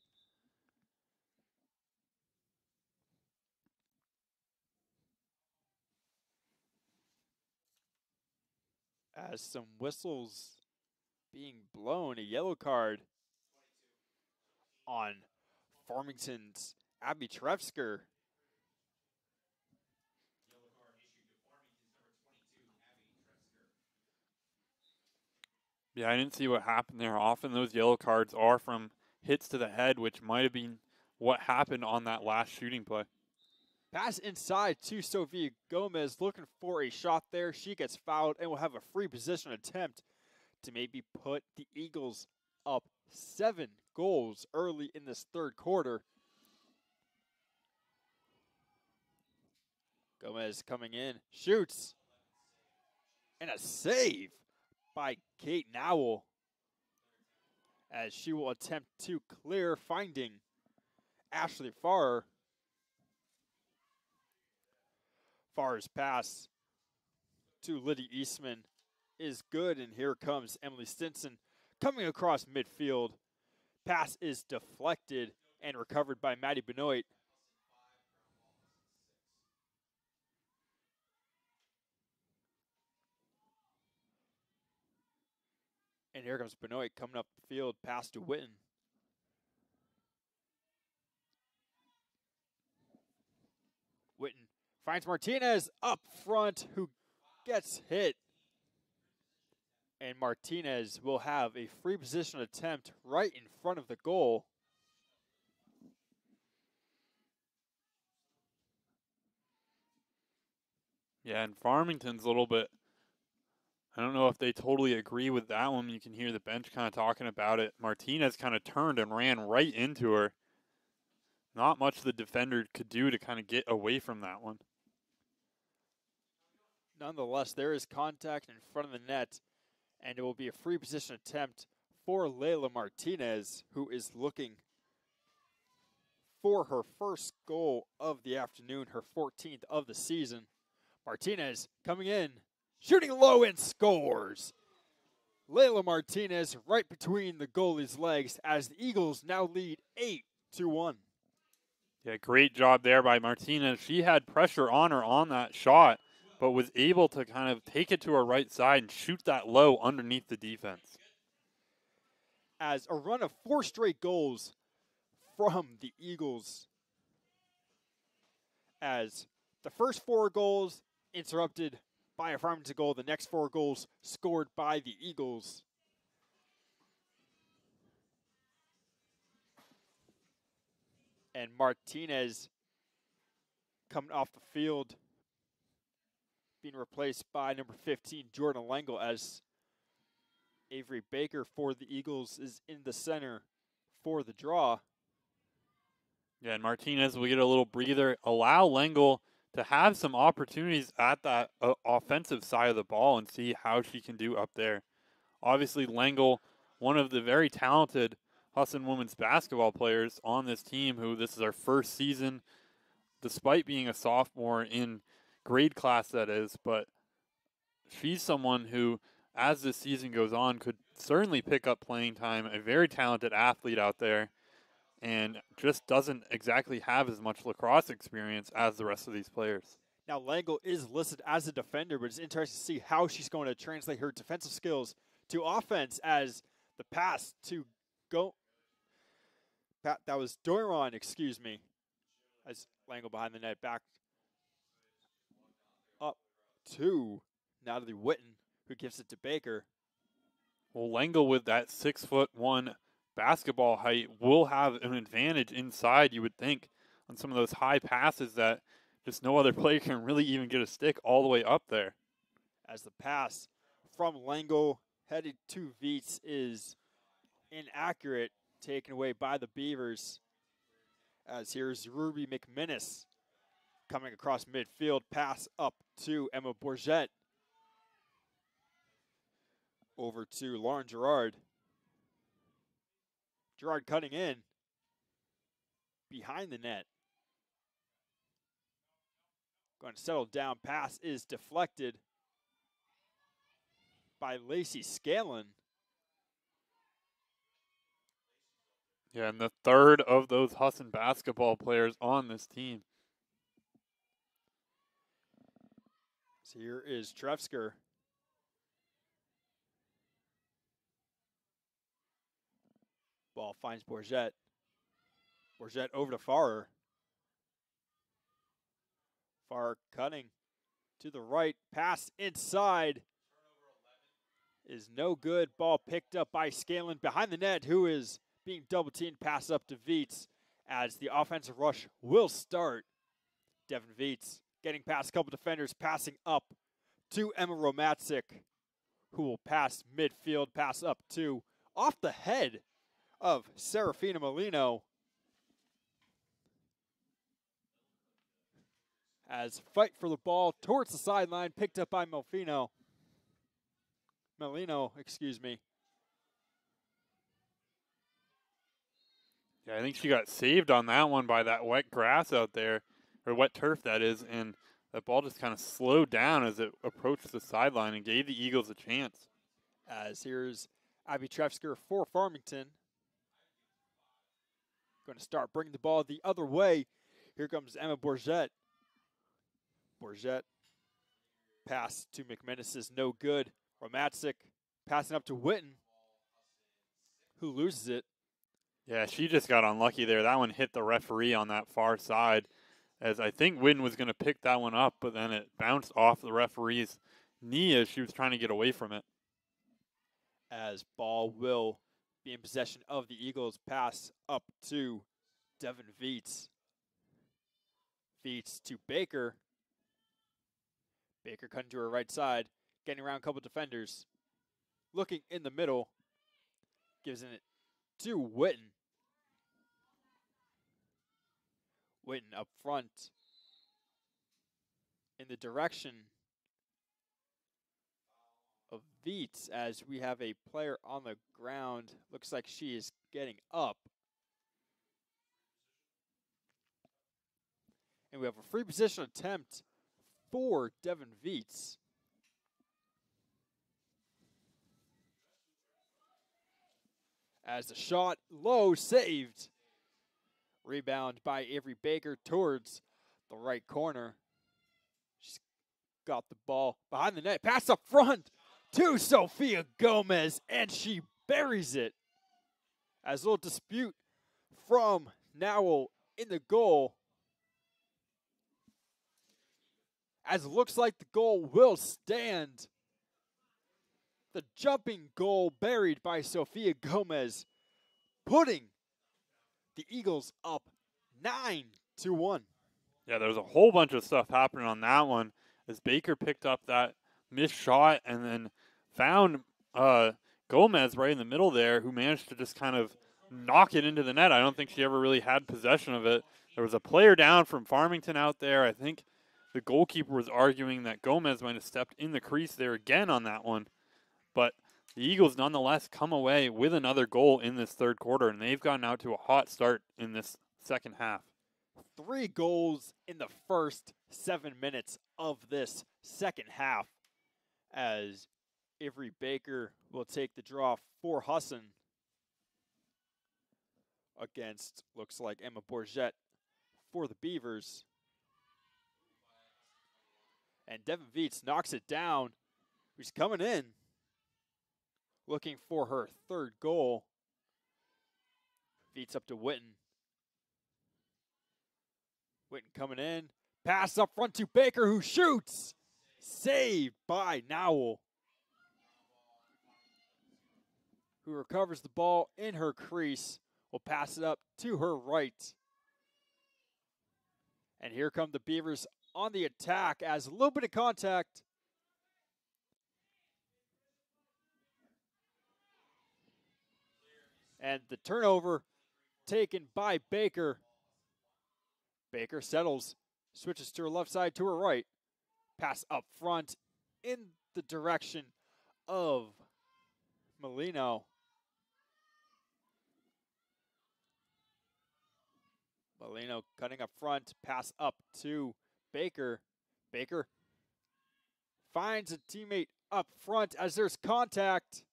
As some whistles being blown, a yellow card on Farmington's Abby Trefsker.
Yeah, I didn't see what happened there. Often those yellow cards are from hits to the head, which might have been what happened on that last shooting play.
Pass inside to Sophia Gomez, looking for a shot there. She gets fouled and will have a free position attempt to maybe put the Eagles up 7 goals early in this third quarter. Gomez coming in, shoots, and a save by Kate Nowell as she will attempt to clear, finding Ashley Farrer. Farrer's pass to Lydia Eastman is good, and here comes Emily Stinson coming across midfield. Pass is deflected and recovered by Maddie Benoit. And here comes Benoit coming up the field, pass to Witten. Witten finds Martinez up front, who gets hit. And Martinez will have a free position attempt right in front of the goal.
Yeah, and Farmington's a little bit, I don't know if they totally agree with that one. You can hear the bench kind of talking about it. Martinez kind of turned and ran right into her. Not much the defender could do to kind of get away from that one.
Nonetheless, there is contact in front of the net, and it will be a free position attempt for Layla Martinez, who is looking for her first goal of the afternoon, her 14th of the season. Martinez coming in, shooting low and scores. Layla Martinez right between the goalie's legs as the Eagles now lead 8-1.
Yeah, great job there by Martinez. She had pressure on her on that shot, but was able to kind of take it to her right side and shoot that low underneath the defense.
As a run of 4 straight goals from the Eagles, as the first 4 goals interrupted by a Farmington goal, the next 4 goals scored by the Eagles. And Martinez coming off the field, being replaced by number 15, Jordan Lengel, as Avery Baker for the Eagles is in the center for the draw.
Yeah, and Martinez will get a little breather, allow Lengel to have some opportunities at that offensive side of the ball and see how she can do up there. Obviously, Lengel, one of the very talented Husson women's basketball players on this team, who this is our first season, despite being a sophomore in grade class, that is, but she's someone who, as this season goes on, could certainly pick up playing time, a very talented athlete out there, and just doesn't exactly have as much lacrosse experience as the rest of these players.
Now, Lengel is listed as a defender, but it's interesting to see how she's going to translate her defensive skills to offense, as the pass to go. That was Doiron, excuse me, as Lengel behind the net, back up to Natalie Witten, who gives it to Baker.
Well, Lengel, with that 6'1" basketball height, will have an advantage inside, you would think, on some of those high passes that just no other player can really even get a stick all the way up there.
As the pass from Lengel headed to Viets is inaccurate, taken away by the Beavers. As here's Ruby McMinnis coming across midfield, pass up to Emma Bourget. Over to Lauren Gerard. Gerard cutting in behind the net. Going to settle down. Pass is deflected by Lacey Scanlon.
Yeah, and the third of those Husson basketball players on this team.
So here is Trefsker. Ball finds Bourget. Bourget over to Farrer. Farrer cutting to the right. Pass inside is no good. Ball picked up by Scanlon behind the net, who is being double teamed. Pass up to Viets as the offensive rush will start. Devin Viets getting past a couple defenders, passing up to Emma Romatzik, who will pass midfield, pass up to off the head of Serafina Molino. As fight for the ball towards the sideline, picked up by Molino, excuse me.
Yeah, I think she got saved on that one by that wet grass out there, or wet turf that is, and that ball just kind of slowed down as it approached the sideline and gave the Eagles a chance.
As here's Abby Trefsker for Farmington. Going to start bringing the ball the other way. Here comes Emma Bourget. Bourget pass to McManus is no good. Romatzik passing up to Witten. who loses it.
Yeah, she just got unlucky there. That one hit the referee on that far side, as I think Witten was going to pick that one up, but then it bounced off the referee's knee as she was trying to get away from it.
As ball will be in possession of the Eagles. Pass up to Devin Veets. Veets to Baker. Baker cutting to her right side, getting around a couple defenders. Looking in the middle, gives it to Witten. Witten up front in the direction of Veets as we have a player on the ground. Looks like she is getting up. And we have a free position attempt for Devin Veets. As the shot low, saved. Rebound by Avery Baker towards the right corner. She's got the ball behind the net. Pass up front to Sophia Gomez, and she buries it. As a little dispute from Nowell in the goal. As it looks like the goal will stand. The jumping goal buried by Sophia Gomez, putting the Eagles up 9-1.
Yeah, there was a whole bunch of stuff happening on that one as Baker picked up that missed shot and then found Gomez right in the middle there, who managed to just kind of knock it into the net. I don't think she ever really had possession of it. There was a player down from Farmington out there. I think the goalkeeper was arguing that Gomez might have stepped in the crease there again on that one. But the Eagles nonetheless come away with another goal in this third quarter, and they've gotten out to a hot start in this second half.
3 goals in the first 7 minutes of this second half as Avery Baker will take the draw for Husson against, looks like, Emma Bourget for the Beavers. And Devin Veets knocks it down. She's coming in, looking for her third goal. Veets up to Witten. Witten coming in. Pass up front to Baker, who shoots. Saved by Nowell, who recovers the ball in her crease. Will pass it up to her right. And here come the Beavers on the attack as a little bit of contact. And the turnover taken by Baker. Baker settles, switches to her left side, to her right. Pass up front in the direction of Molino. Molino cutting up front, pass up to Baker. Baker finds a teammate up front as there's contact.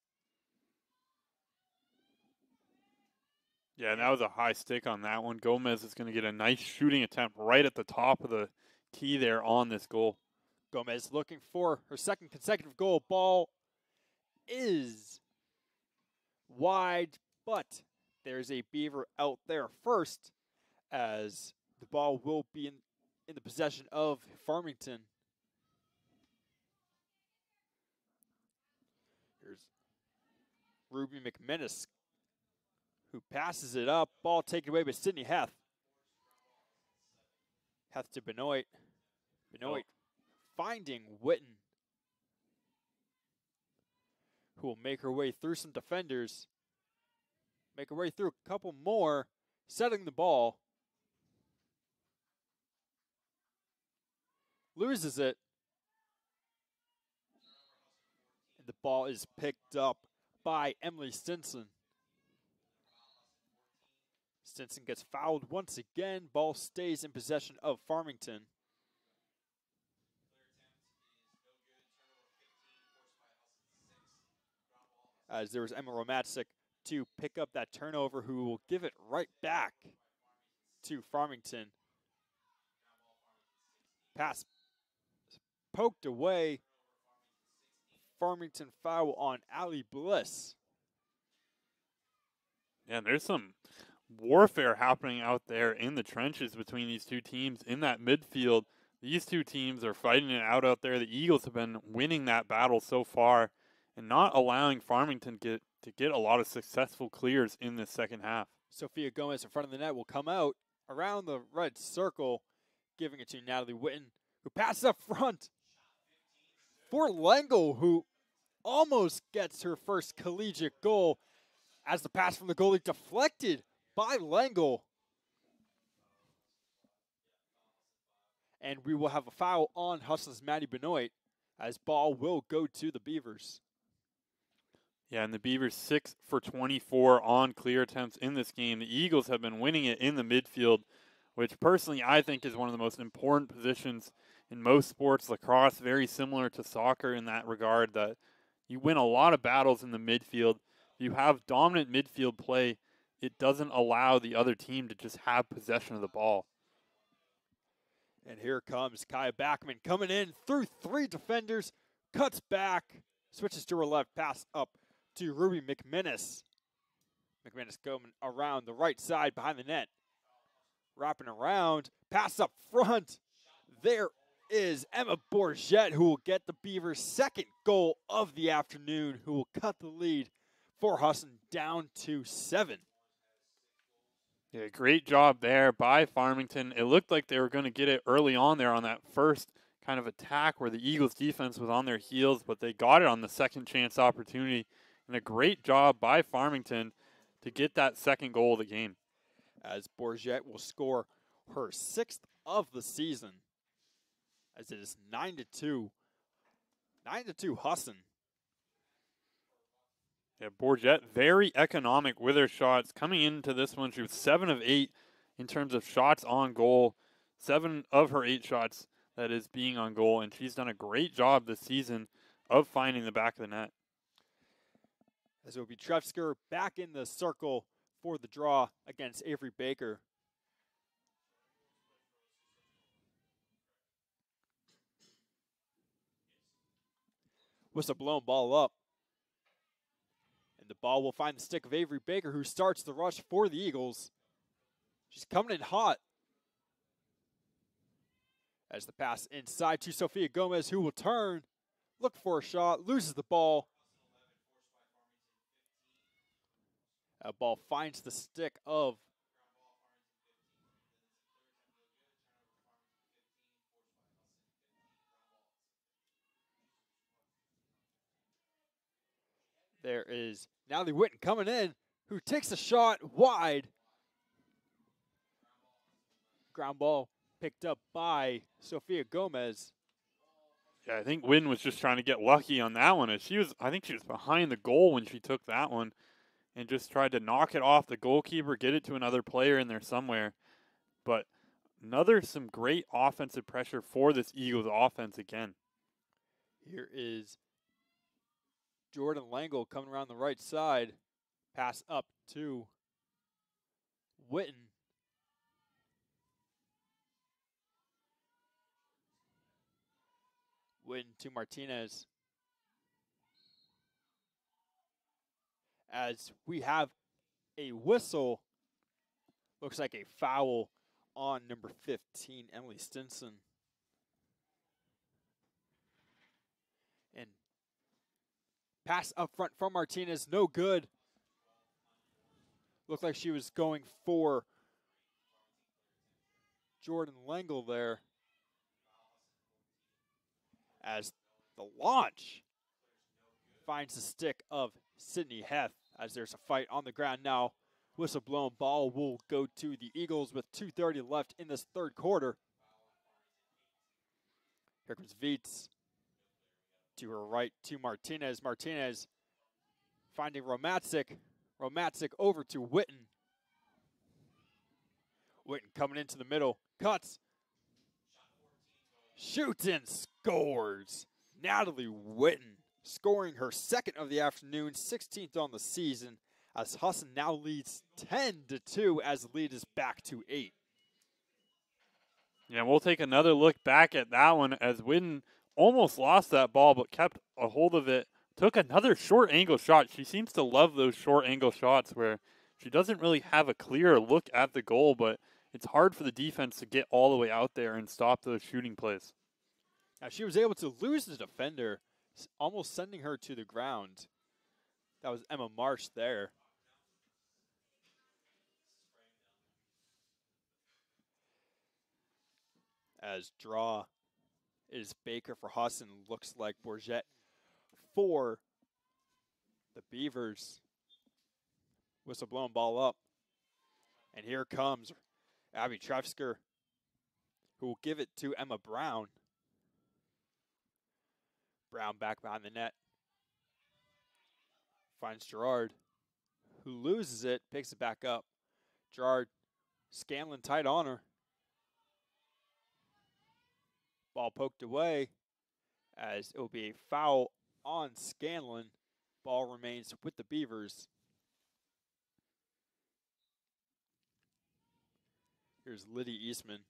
Yeah, and that was a high stick on that one. Gomez is going to get a nice shooting attempt right at the top of the key there on this goal.
Gomez looking for her second consecutive goal. Ball is wide, but there's a Beaver out there first as the ball will be in the possession of Farmington. Here's Ruby McMinnis, who passes it up. Ball taken away by Sydney Heth. Heth to Benoit. Benoit finding Witten, who will make her way through some defenders. Make her way through a couple more, setting the ball. Loses it. And the ball is picked up by Emily Stinson. Stinson gets fouled once again. Ball stays in possession of Farmington. As there was Emma Romatzik to pick up that turnover, who will give it right back to Farmington. Pass poked away. Farmington foul on Allie Bliss.
Yeah, there's some warfare happening out there in the trenches between these two teams in that midfield. These two teams are fighting it out there. The Eagles have been winning that battle so far and not allowing Farmington to get a lot of successful clears in this second half.
Sophia Gomez in front of the net will come out around the red circle, giving it to Natalie Witten, who passes up front for L'Engle, who almost gets her first collegiate goal as the pass from the goalie deflected by L'Engle. And we will have a foul on Husson's Maddie Benoit as ball will go to the Beavers.
Yeah, and the Beavers 6 for 24 on clear attempts in this game. The Eagles have been winning it in the midfield, which personally I think is one of the most important positions in most sports. Lacrosse, very similar to soccer in that regard, that you win a lot of battles in the midfield. If you have dominant midfield play, it doesn't allow the other team to just have possession of the ball.
And here comes Kaya Backman coming in through three defenders, cuts back, switches to her left, pass up to Ruby McMinnis. McMinnis going around the right side behind the net. Wrapping around, pass up front. There is Emma Bourget, who will get the Beavers' second goal of the afternoon, who will cut the lead for Husson down to 7.
Yeah, great job there by Farmington. It looked like they were going to get it early on there on that first kind of attack where the Eagles defense was on their heels, but they got it on the second chance opportunity. And a great job by Farmington to get that second goal of the game.
As Bourget will score her 6th of the season, as it is 9-2. 9-2 Husson.
Yeah, Bourget, very economic with her shots. Coming into this one, she was 7 of 8 in terms of shots on goal. 7 of her 8 shots, that is, being on goal. And she's done a great job this season of finding the back of the net.
As it will be Trefsker back in the circle for the draw against Avery Baker. Whistle blown, ball up. And the ball will find the stick of Avery Baker, who starts the rush for the Eagles. She's coming in hot. As the pass inside to Sophia Gomez, who will turn, look for a shot, loses the ball. That ball finds the stick of there is Natalie Witten coming in, who takes a shot wide. Ground ball picked up by Sophia Gomez.
Yeah, I think Witten was just trying to get lucky on that one. I think she was behind the goal when she took that one and just tried to knock it off the goalkeeper, get it to another player in there somewhere. But some great offensive pressure for this Eagles offense again.
Here is Jordan L'Engle coming around the right side. Pass up to Witten. Witten to Martinez. As we have a whistle, looks like a foul on number 15, Emily Stinson. And pass up front from Martinez, no good. Looked like she was going for Jordan L'Engle there. As the launch finds the stick of Sydney Heth, as there's a fight on the ground now. Whistle blown, ball will go to the Eagles with 2:30 left in this third quarter. Here comes Vietz. To her right to Martinez. Martinez finding Romatzik. Romatzik over to Witten. Witten coming into the middle. Cuts. Shoots and scores. Natalie Witten scoring her second of the afternoon, 16th on the season, as Husson now leads 10-2 as the lead is back to 8.
Yeah, we'll take another look back at that one as Witten almost lost that ball but kept a hold of it. Took another short angle shot. She seems to love those short angle shots where She doesn't really have a clear look at the goal, but it's hard for the defense to get all the way out there and stop those shooting plays.
Now, she was able to lose the defender, almost sending her to the ground. That was Emma Marsh there. As draw is Baker for Husson. Looks like Bourget for the Beavers. Whistle blown, ball up. And here comes Abby Trefsker, who will give it to Emma Brown. Brown back behind the net. Finds Gerard, who loses it, picks it back up. Gerard, Scanlon tight on her. Ball poked away as it will be a foul on Scanlon. Ball remains with the Beavers. Here's Liddy Eastman.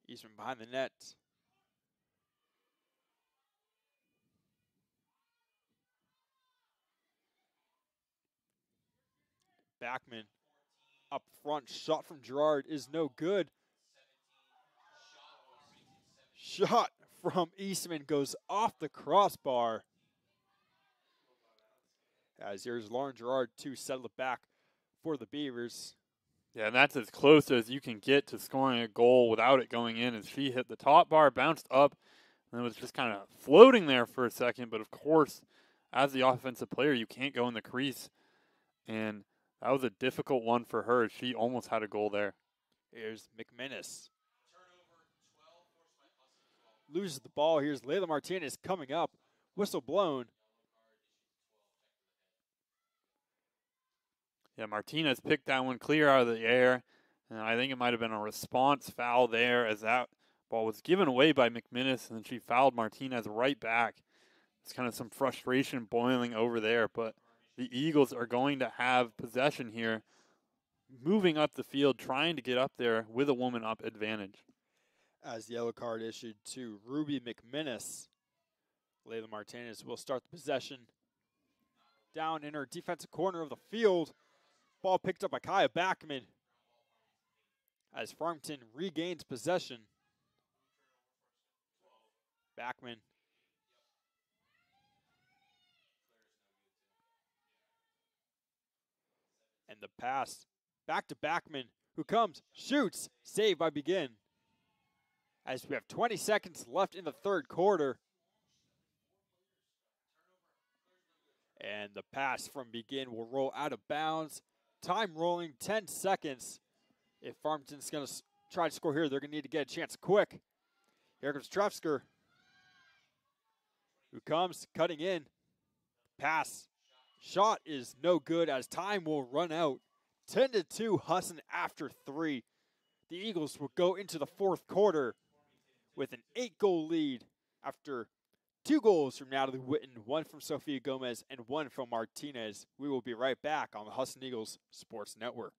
Eastman behind the net. Backman up front. Shot from Gerard is no good. Shot from Eastman goes off the crossbar. As here's Lauren Gerard to settle it back for the Beavers.
Yeah, and that's as close as you can get to scoring a goal without it going in, as she hit the top bar, bounced up, and it was just kind of floating there for a second. But, of course, as the offensive player, you can't go in the crease. And that was a difficult one for her. She almost had a goal there.
Here's McMinnis. Loses the ball. Here's Layla Martinez coming up. Whistle blown.
Yeah, Martinez picked that one clear out of the air. And I think it might have been a response foul there, as that ball was given away by McMinnis, and then she fouled Martinez right back. It's kind of some frustration boiling over there, but the Eagles are going to have possession here, moving up the field, trying to get up there with a woman up advantage.
As the yellow card issued to Ruby McMinnis, Layla Martinez will start the possession. Down in her defensive corner of the field. Ball picked up by Kaya Backman. As Farmington regains possession. Backman. And the pass back to Backman, who comes, shoots, saved by Begin. As we have 20 seconds left in the third quarter. And the pass from Begin will roll out of bounds. Time rolling, 10 seconds. If Farmington's going to try to score here, they're going to need to get a chance quick. Here comes Trefsker, who comes cutting in. Pass. Shot is no good as time will run out. 10-2 Husson after 3. The Eagles will go into the fourth quarter with an 8-goal lead after 2 goals from Natalie Witten, 1 from Sophia Gomez, and 1 from Martinez. We will be right back on the Husson Eagles Sports Network.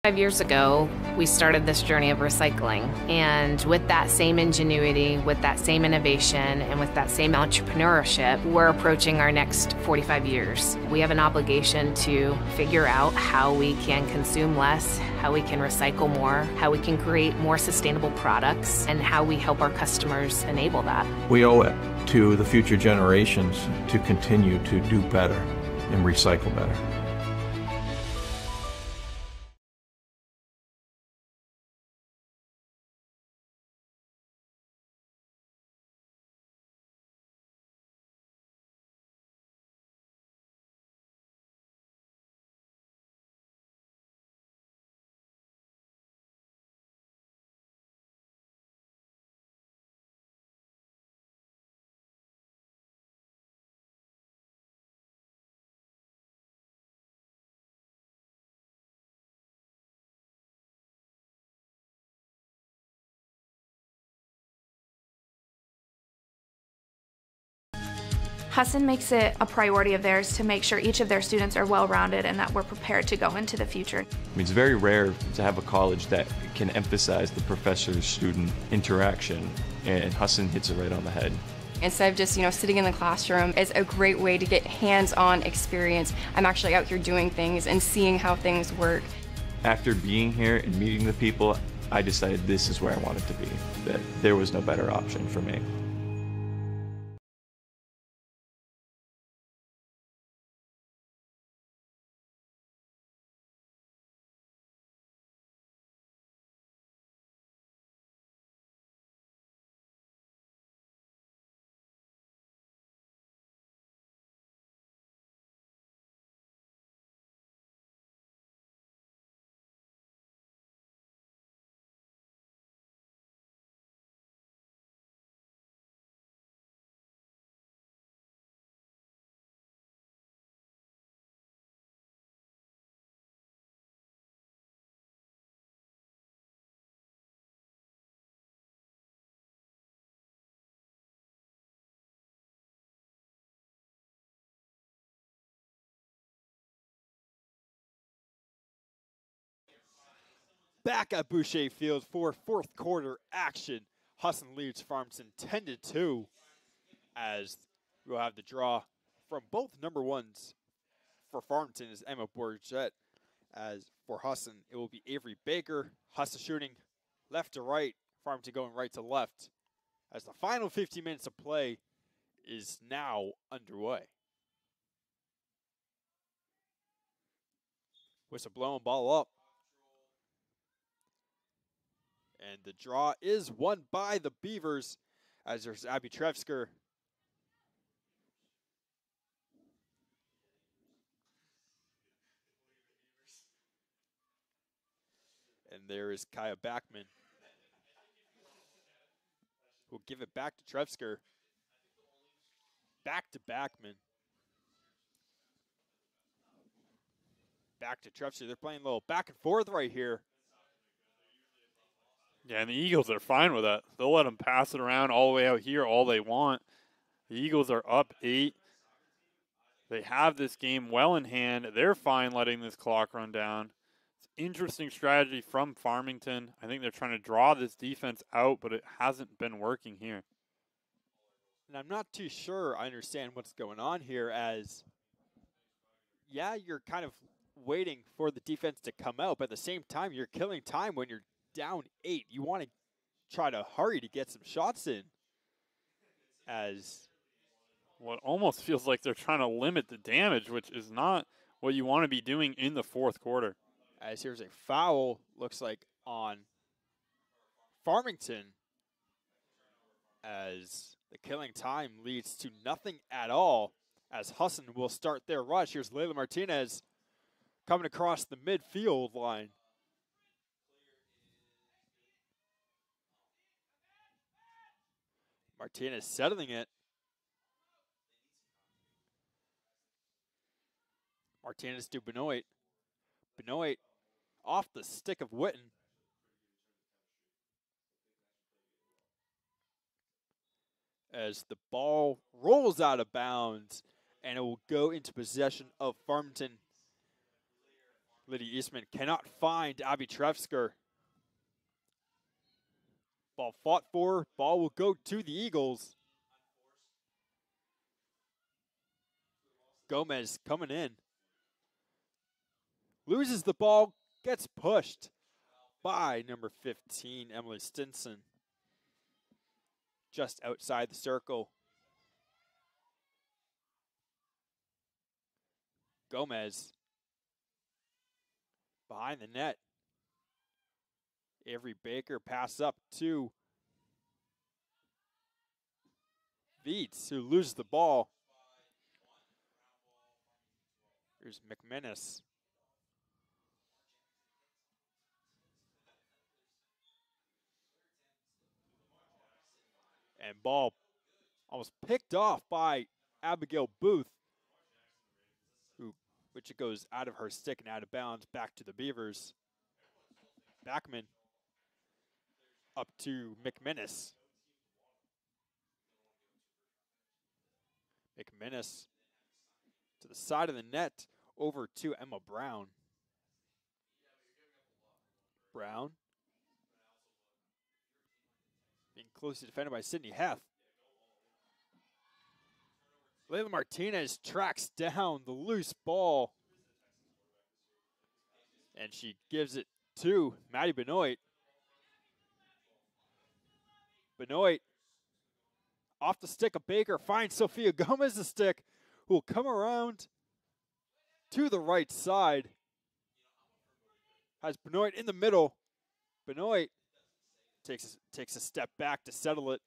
5 years ago, we started this journey of recycling. And with that same ingenuity, with that same innovation, and with that same entrepreneurship, we're approaching our next 45 years. We have an obligation to figure out how we can consume less, how we can recycle more, how we can create more sustainable products, and how we help our customers enable that.
We owe it to the future generations to continue to do better and recycle better.
Husson makes it a priority of theirs to make sure each of their students are well-rounded and that we're prepared to go into the future.
I mean, it's very rare to have a college that can emphasize the professor-student interaction, and Husson hits it right on the head.
Instead of just, sitting in the classroom, it's a great way to get hands-on experience. I'm actually out here doing things and seeing how things work.
After being here and meeting the people, I decided this is where I wanted to be, that there was no better option for me.
Back at Boucher Field for fourth quarter action. Husson leads Farmington 10-2 as we'll have the draw from both number ones. For Farmington is Emma Bourget. As for Husson, it will be Avery Baker. Husson shooting left to right, Farmington going right to left. As the final 15 minutes of play is now underway. Whistle blown, ball up. And the draw is won by the Beavers as there's Abby Trevsker. And there is Kaya Backman. We'll give it back to Trevsker. Back to Backman. Back to Trevsker. They're playing a little back and forth right here.
Yeah, and the Eagles are fine with that. They'll let them pass it around all the way out here all they want. The Eagles are up 8. They have this game well in hand. They're fine letting this clock run down. It's interesting strategy from Farmington. I think they're trying to draw this defense out, but it hasn't been working here.
And I'm not too sure I understand what's going on here as, yeah, you're kind of waiting for the defense to come out, but at the same time, you're killing time when you're down 8. You want to try to hurry to get some shots in. As
well, it almost feels like they're trying to limit the damage, which is not what you want to be doing in the fourth quarter.
As here's a foul, looks like on Farmington, as the killing time leads to nothing at all, as Husson will start their rush. Here's Layla Martinez coming across the midfield line. Martinez settling it. Martinez to Benoit. Benoit off the stick of Witten. As the ball rolls out of bounds, and it will go into possession of Farmington. Lydia Eastman cannot find Abby Trevsker. Ball fought for. Ball will go to the Eagles. Gomez coming in. Loses the ball. Gets pushed by number 15, Emily Stinson. Just outside the circle. Gomez. Behind the net. Avery Baker pass up to Viets, who loses the ball. Here's McMinnis. And ball almost picked off by Abigail Booth, which it goes out of her stick and out of bounds back to the Beavers. Backman up to McMinnis. McMinnis to the side of the net over to Emma Brown. Brown being closely defended by Sydney Heth. Layla Martinez tracks down the loose ball. And she gives it to Maddie Benoit. Benoit off the stick of Baker finds Sophia Gomez's stick, who will come around to the right side. Has Benoit in the middle. Benoit takes a step back to settle it,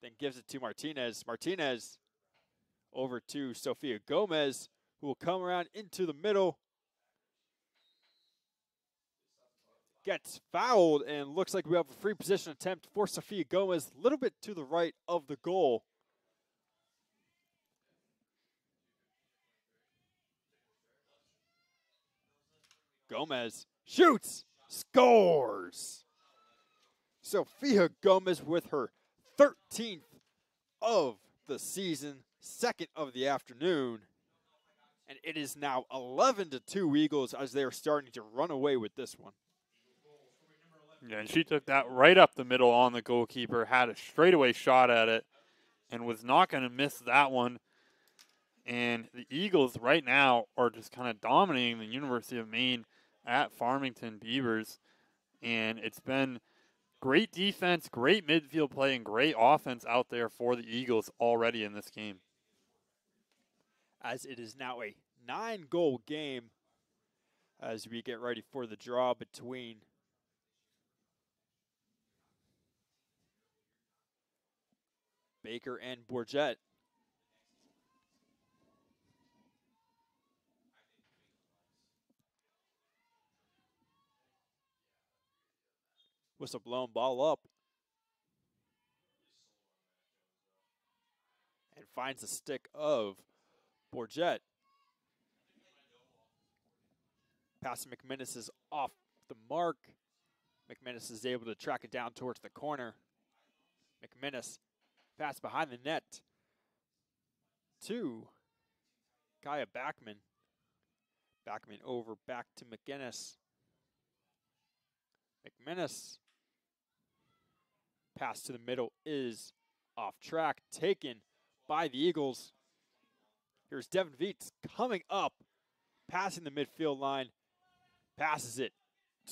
then gives it to Martinez. Martinez over to Sophia Gomez, who will come around into the middle. Gets fouled, and looks like we have a free position attempt for Sophia Gomez, a little bit to the right of the goal. Gomez shoots, scores. Sophia Gomez with her 13th of the season, second of the afternoon. And it is now 11-2 Eagles as they are starting to run away with this one.
Yeah, and she took that right up the middle on the goalkeeper, had a straightaway shot at it, and was not going to miss that one. And the Eagles right now are just kind of dominating the University of Maine at Farmington Beavers. And it's been great defense, great midfield play, and great offense out there for the Eagles already in this game.
As it is now a 9-goal game as we get ready for the draw between Baker and Bourget. Whistle blown, ball up. And finds the stick of Bourget. Pass to McMinnis is off the mark. McMinnis is able to track it down towards the corner. McMinnis pass behind the net to Kaya Backman. Backman over back to McGinnis. McMinnis. Pass to the middle is off track, taken by the Eagles. Here's Devin Viets coming up, passing the midfield line. Passes it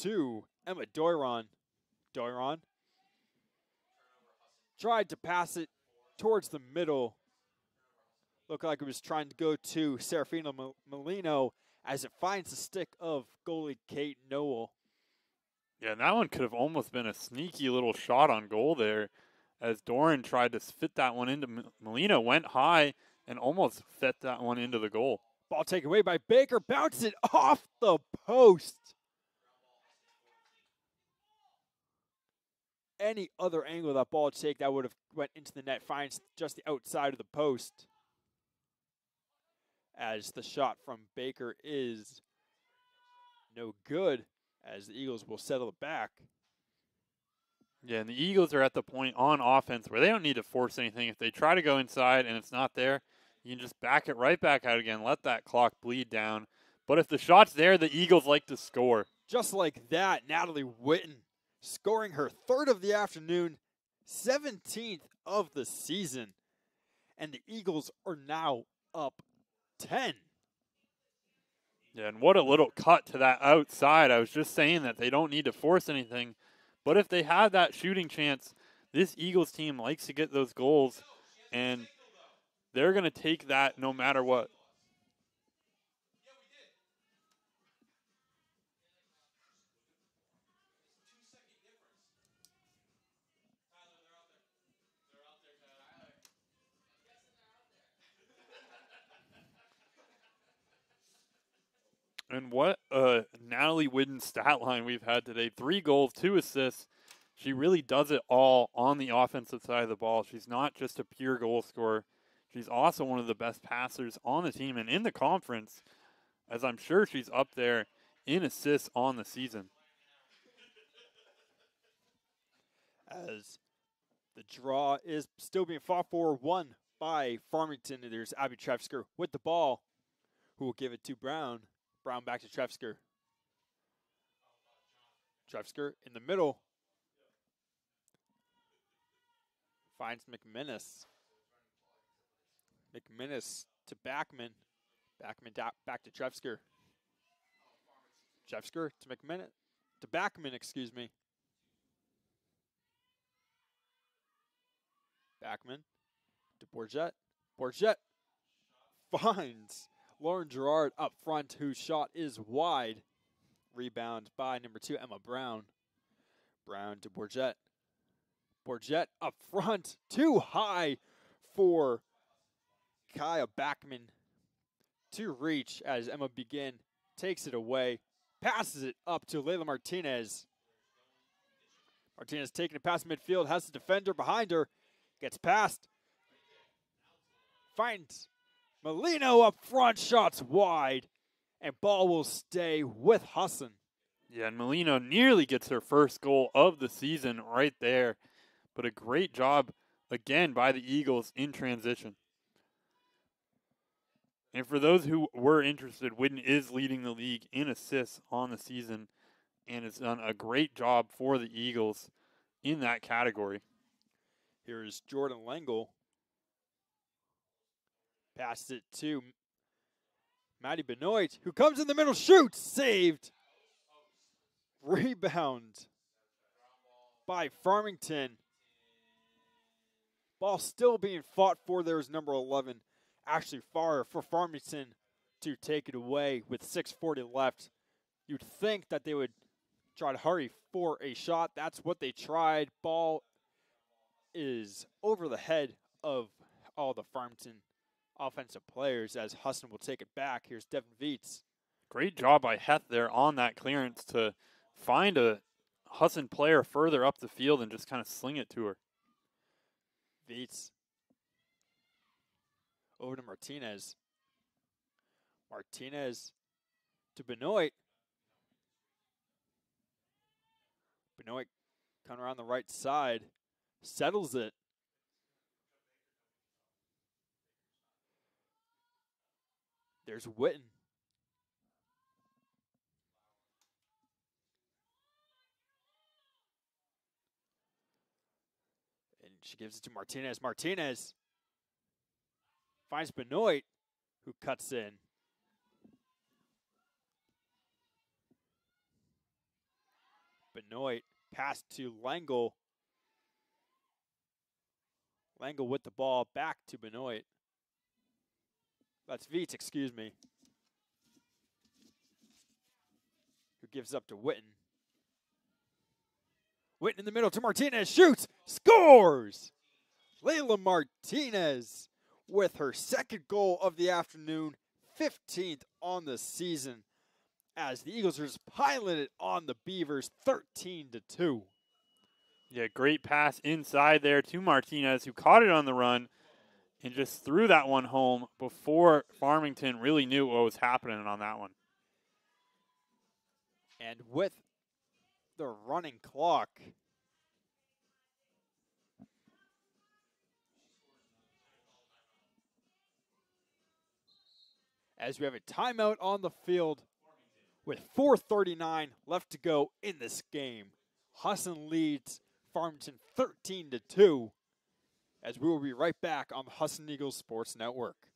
to Emma Doiron. Doiron tried to pass it towards the middle. Looked like it was trying to go to Serafina Molino as it finds the stick of goalie Kate Noel.
Yeah, and that one could have almost been a sneaky little shot on goal there as Doran tried to fit that one into Molino, went high and almost fit that one into the goal.
Ball taken away by Baker, bounces it off the post. Any other angle that ball take, that would have went into the net, finds just the outside of the post. As the shot from Baker is no good, as the Eagles will settle it back.
Yeah, and the Eagles are at the point on offense where they don't need to force anything. If they try to go inside and it's not there, you can just back it right back out again, let that clock bleed down. But if the shot's there, the Eagles like to score.
Just like that, Natalie Witten scoring her 3rd of the afternoon, 17th of the season. And the Eagles are now up 10.
Yeah, and what a little cut to that outside. I was just saying that they don't need to force anything. But if they have that shooting chance, this Eagles team likes to get those goals, and they're going to take that no matter what. And what a Natalie Whidden stat line we've had today. 3 goals, 2 assists. She really does it all on the offensive side of the ball. She's not just a pure goal scorer. She's also one of the best passers on the team and in the conference, as I'm sure she's up there in assists on the season.
As the draw is still being fought for, won by Farmington. There's Abby Trefsker with the ball, who will give it to Brown. Brown back to Trefsker. Trefsker in the middle. Finds McMinnis. McMinnis to Backman. Backman back to Trefsker. Trefsker to McMinnis. To Backman, excuse me. Backman to Bourget. Bourget finds Lauren Gerard up front, whose shot is wide. Rebound by number 2, Emma Brown. Brown to Bourget. Bourget up front, too high for Kaya Backman to reach as Emma Begin takes it away, passes it up to Layla Martinez. Martinez taking it past midfield, has the defender behind her, gets past, finds Molino up front, shots wide, and ball will stay with Husson.
Yeah, and Molino nearly gets her first goal of the season right there, but a great job again by the Eagles in transition. And for those who were interested, Whitten is leading the league in assists on the season and has done a great job for the Eagles in that category.
Here is Jordan Lengel. Passes it to Maddie Benoit, who comes in the middle, shoots, saved. Rebound by Farmington. Ball still being fought for. There's number 11, Ashley Farr, for Farmington to take it away with 6:40 left. You'd think that they would try to hurry for a shot. That's what they tried. Ball is over the head of all the Farmington offensive players as Husson will take it back. Here's Devin Viets.
Great job by Heth there on that clearance to find a Husson player further up the field and just kind of sling it to her.
Viets over to Martinez. Martinez to Benoit. Benoit coming around the right side. Settles it. There's Whitten. And she gives it to Martinez. Martinez finds Benoit, who cuts in. Benoit pass to Lengel. Lengel with the ball back to Benoit. That's Viets, excuse me. Who gives up to Whitten. Whitten in the middle to Martinez, shoots, scores! Layla Martinez with her second goal of the afternoon, 15th on the season, as the Eagles are just piling it on the Beavers, 13-2.
Yeah, great pass inside there to Martinez, who caught it on the run and just threw that one home before Farmington really knew what was happening on that one.
And with the running clock, as we have a timeout on the field with 4:39 left to go in this game. Husson leads Farmington 13-2, as we will be right back on the Husson Eagles Sports Network.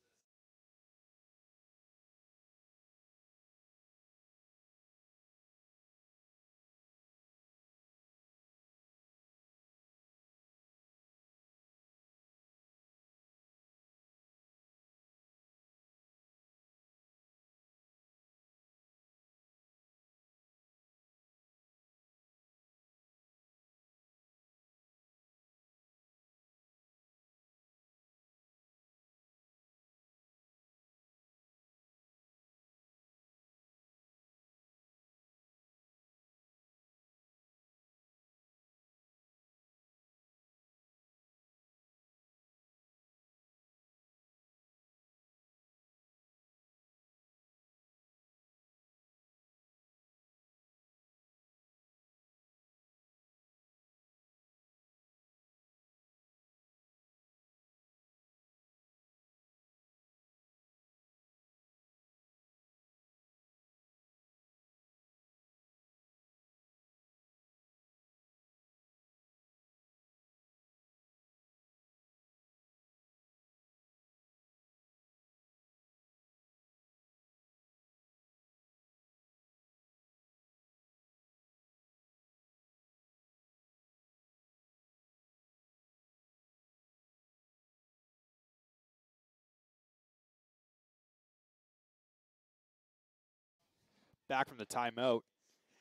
back from the timeout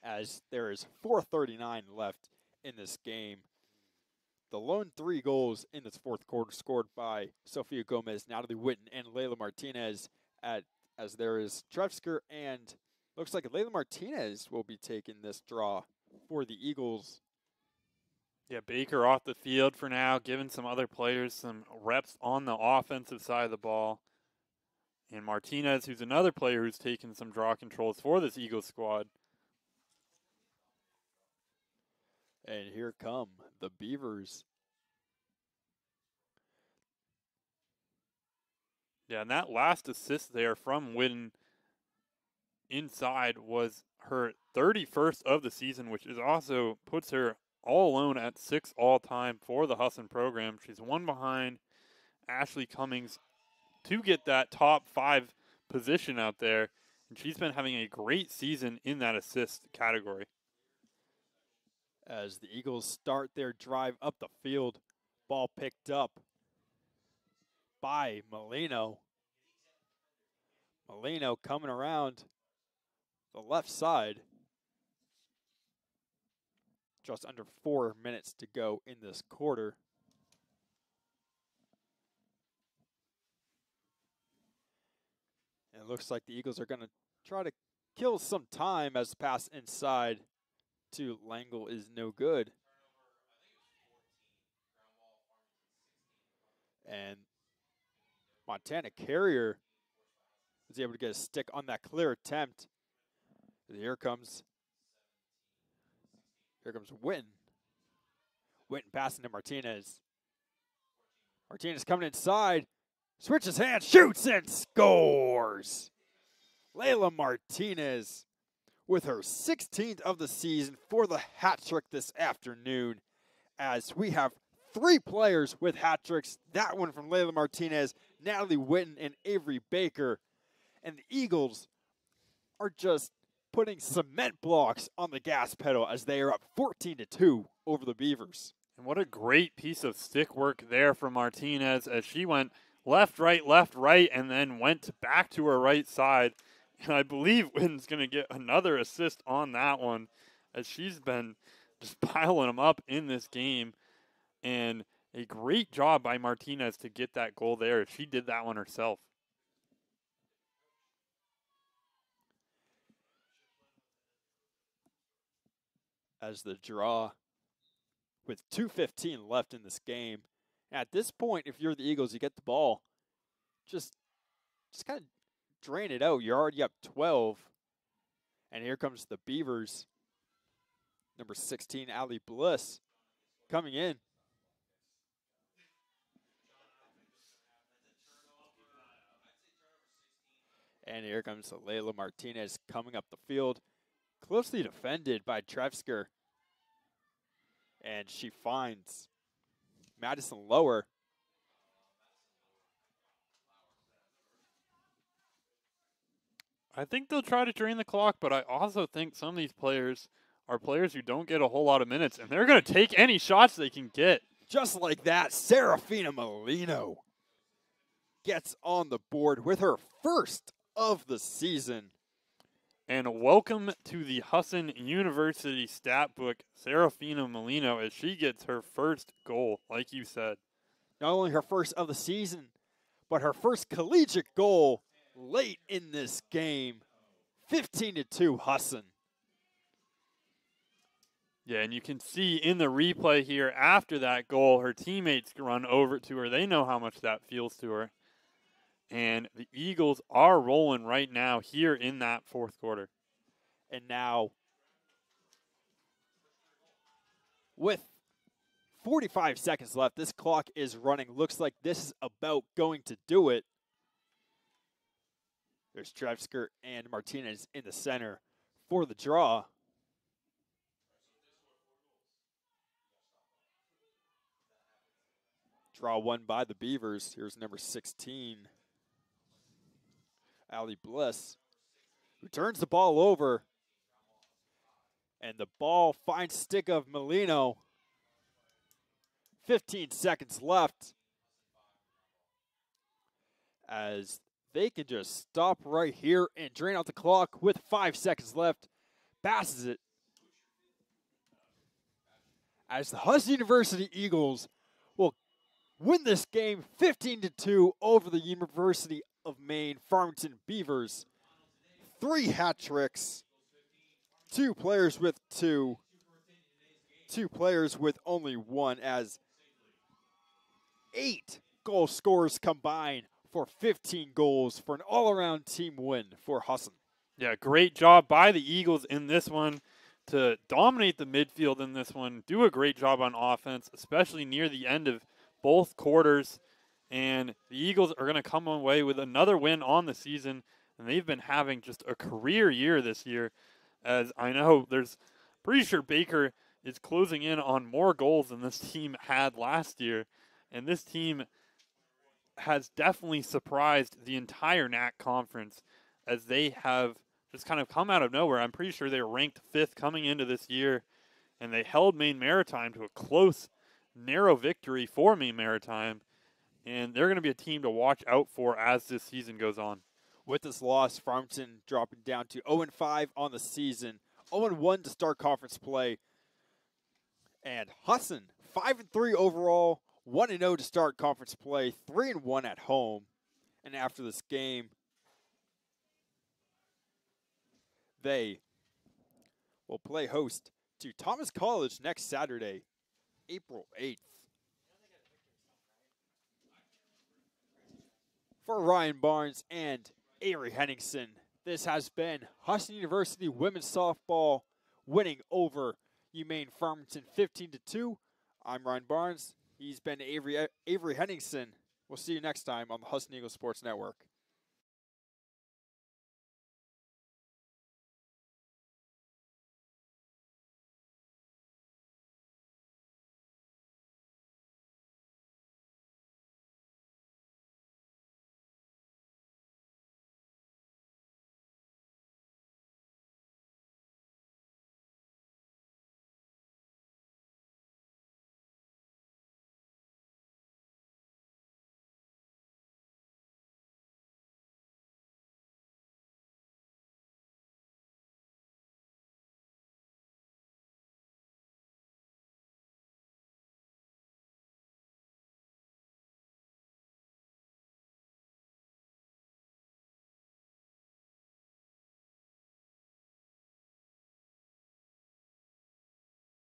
as there is 4:39 left in this game. The lone 3 goals in this fourth quarter scored by Sofia Gomez, Natalie Witten, and Layla Martinez as there is Trevsker, and looks like Layla Martinez will be taking this draw for the Eagles.
Yeah, Baker off the field for now, giving some other players some reps on the offensive side of the ball. And Martinez, who's another player who's taken some draw controls for this Eagles squad.
And here come the Beavers.
Yeah, and that last assist there from Witten inside was her 31st of the season, which is also puts her all alone at 6 all-time for the Husson program. She's one behind Ashley Cummings to get that top 5 position out there, and she's been having a great season in that assist category.
As the Eagles start their drive up the field, ball picked up by Molino. Molino coming around the left side. Just under 4 minutes to go in this quarter. And it looks like the Eagles are going to try to kill some time as the pass inside to Langle is no good. And Montana Carrier was able to get a stick on that clear attempt. Here comes Witten. Witten passing to Martinez. Martinez coming inside. Switches hands, shoots, and scores. Layla Martinez with her 16th of the season for the hat trick this afternoon. As we have 3 players with hat tricks. That one from Layla Martinez, Natalie Witten, and Avery Baker. And the Eagles are just putting cement blocks on the gas pedal as they are up 14-2 over the Beavers.
And what a great piece of stick work there from Martinez as she went left, right, and then went back to her right side. And I believe Witten's going to get another assist on that one as she's been just piling them up in this game. And a great job by Martinez to get that goal there. She did that one herself.
As the draw with 2:15 left in this game. At this point, if you're the Eagles, you get the ball. Just kind of drain it out. You're already up 12. And here comes the Beavers. Number 16, Allie Bliss, coming in. And here comes Layla Martinez coming up the field. Closely defended by Trevsker. And she finds Madison Lower.
I think they'll try to drain the clock, but I also think some of these players are players who don't get a whole lot of minutes, and they're going to take any shots they can get.
Just like that, Serafina Molino gets on the board with her first of the season.
And welcome to the Husson University stat book, Serafina Molino, as she gets her first goal, like you said.
Not only her first of the season, but her first collegiate goal late in this game. 15-2 Husson.
Yeah, and you can see in the replay here, after that goal, her teammates run over to her. They know how much that feels to her. And the Eagles are rolling right now here in that fourth quarter.
And now, with 45 seconds left, this clock is running. Looks like this is about going to do it. There's Trevsker and Martinez in the center for the draw. Draw won by the Beavers. Here's number 16. Allie Bliss, who turns the ball over, and the ball finds stick of Molino. 15 seconds left as they can just stop right here and drain out the clock with 5 seconds left. Passes it. As the Husson University Eagles will win this game 15-2 over the University of Maine Farmington Beavers. 3 hat tricks. 2 players with 2. 2 players with only 1, as 8 goal scorers combined for 15 goals for an all-around team win for Husson.
Yeah, great job by the Eagles in this one to dominate the midfield in this one, do a great job on offense, especially near the end of both quarters. And the Eagles are going to come away with another win on the season, and they've been having just a career year this year. As I know, pretty sure Baker is closing in on more goals than this team had last year. And this team has definitely surprised the entire NAC conference, as they have just kind of come out of nowhere. I'm pretty sure they were ranked 5th coming into this year, and they held Maine Maritime to a close, narrow victory for Maine Maritime. And they're going to be a team to watch out for as this season goes on.
With this loss, Farmington dropping down to 0-5 on the season, 0-1 to start conference play. And Husson, 5-3 overall, 1-0 to start conference play, 3-1 at home. And after this game, they will play host to Thomas College next Saturday, April 8th. For Ryan Barnes and Avery Henningsen, this has been Husson University women's softball winning over UMaine Farmington 15-2. I'm Ryan Barnes. He's been Avery Henningsen. We'll see you next time on the Husson Eagles Sports Network.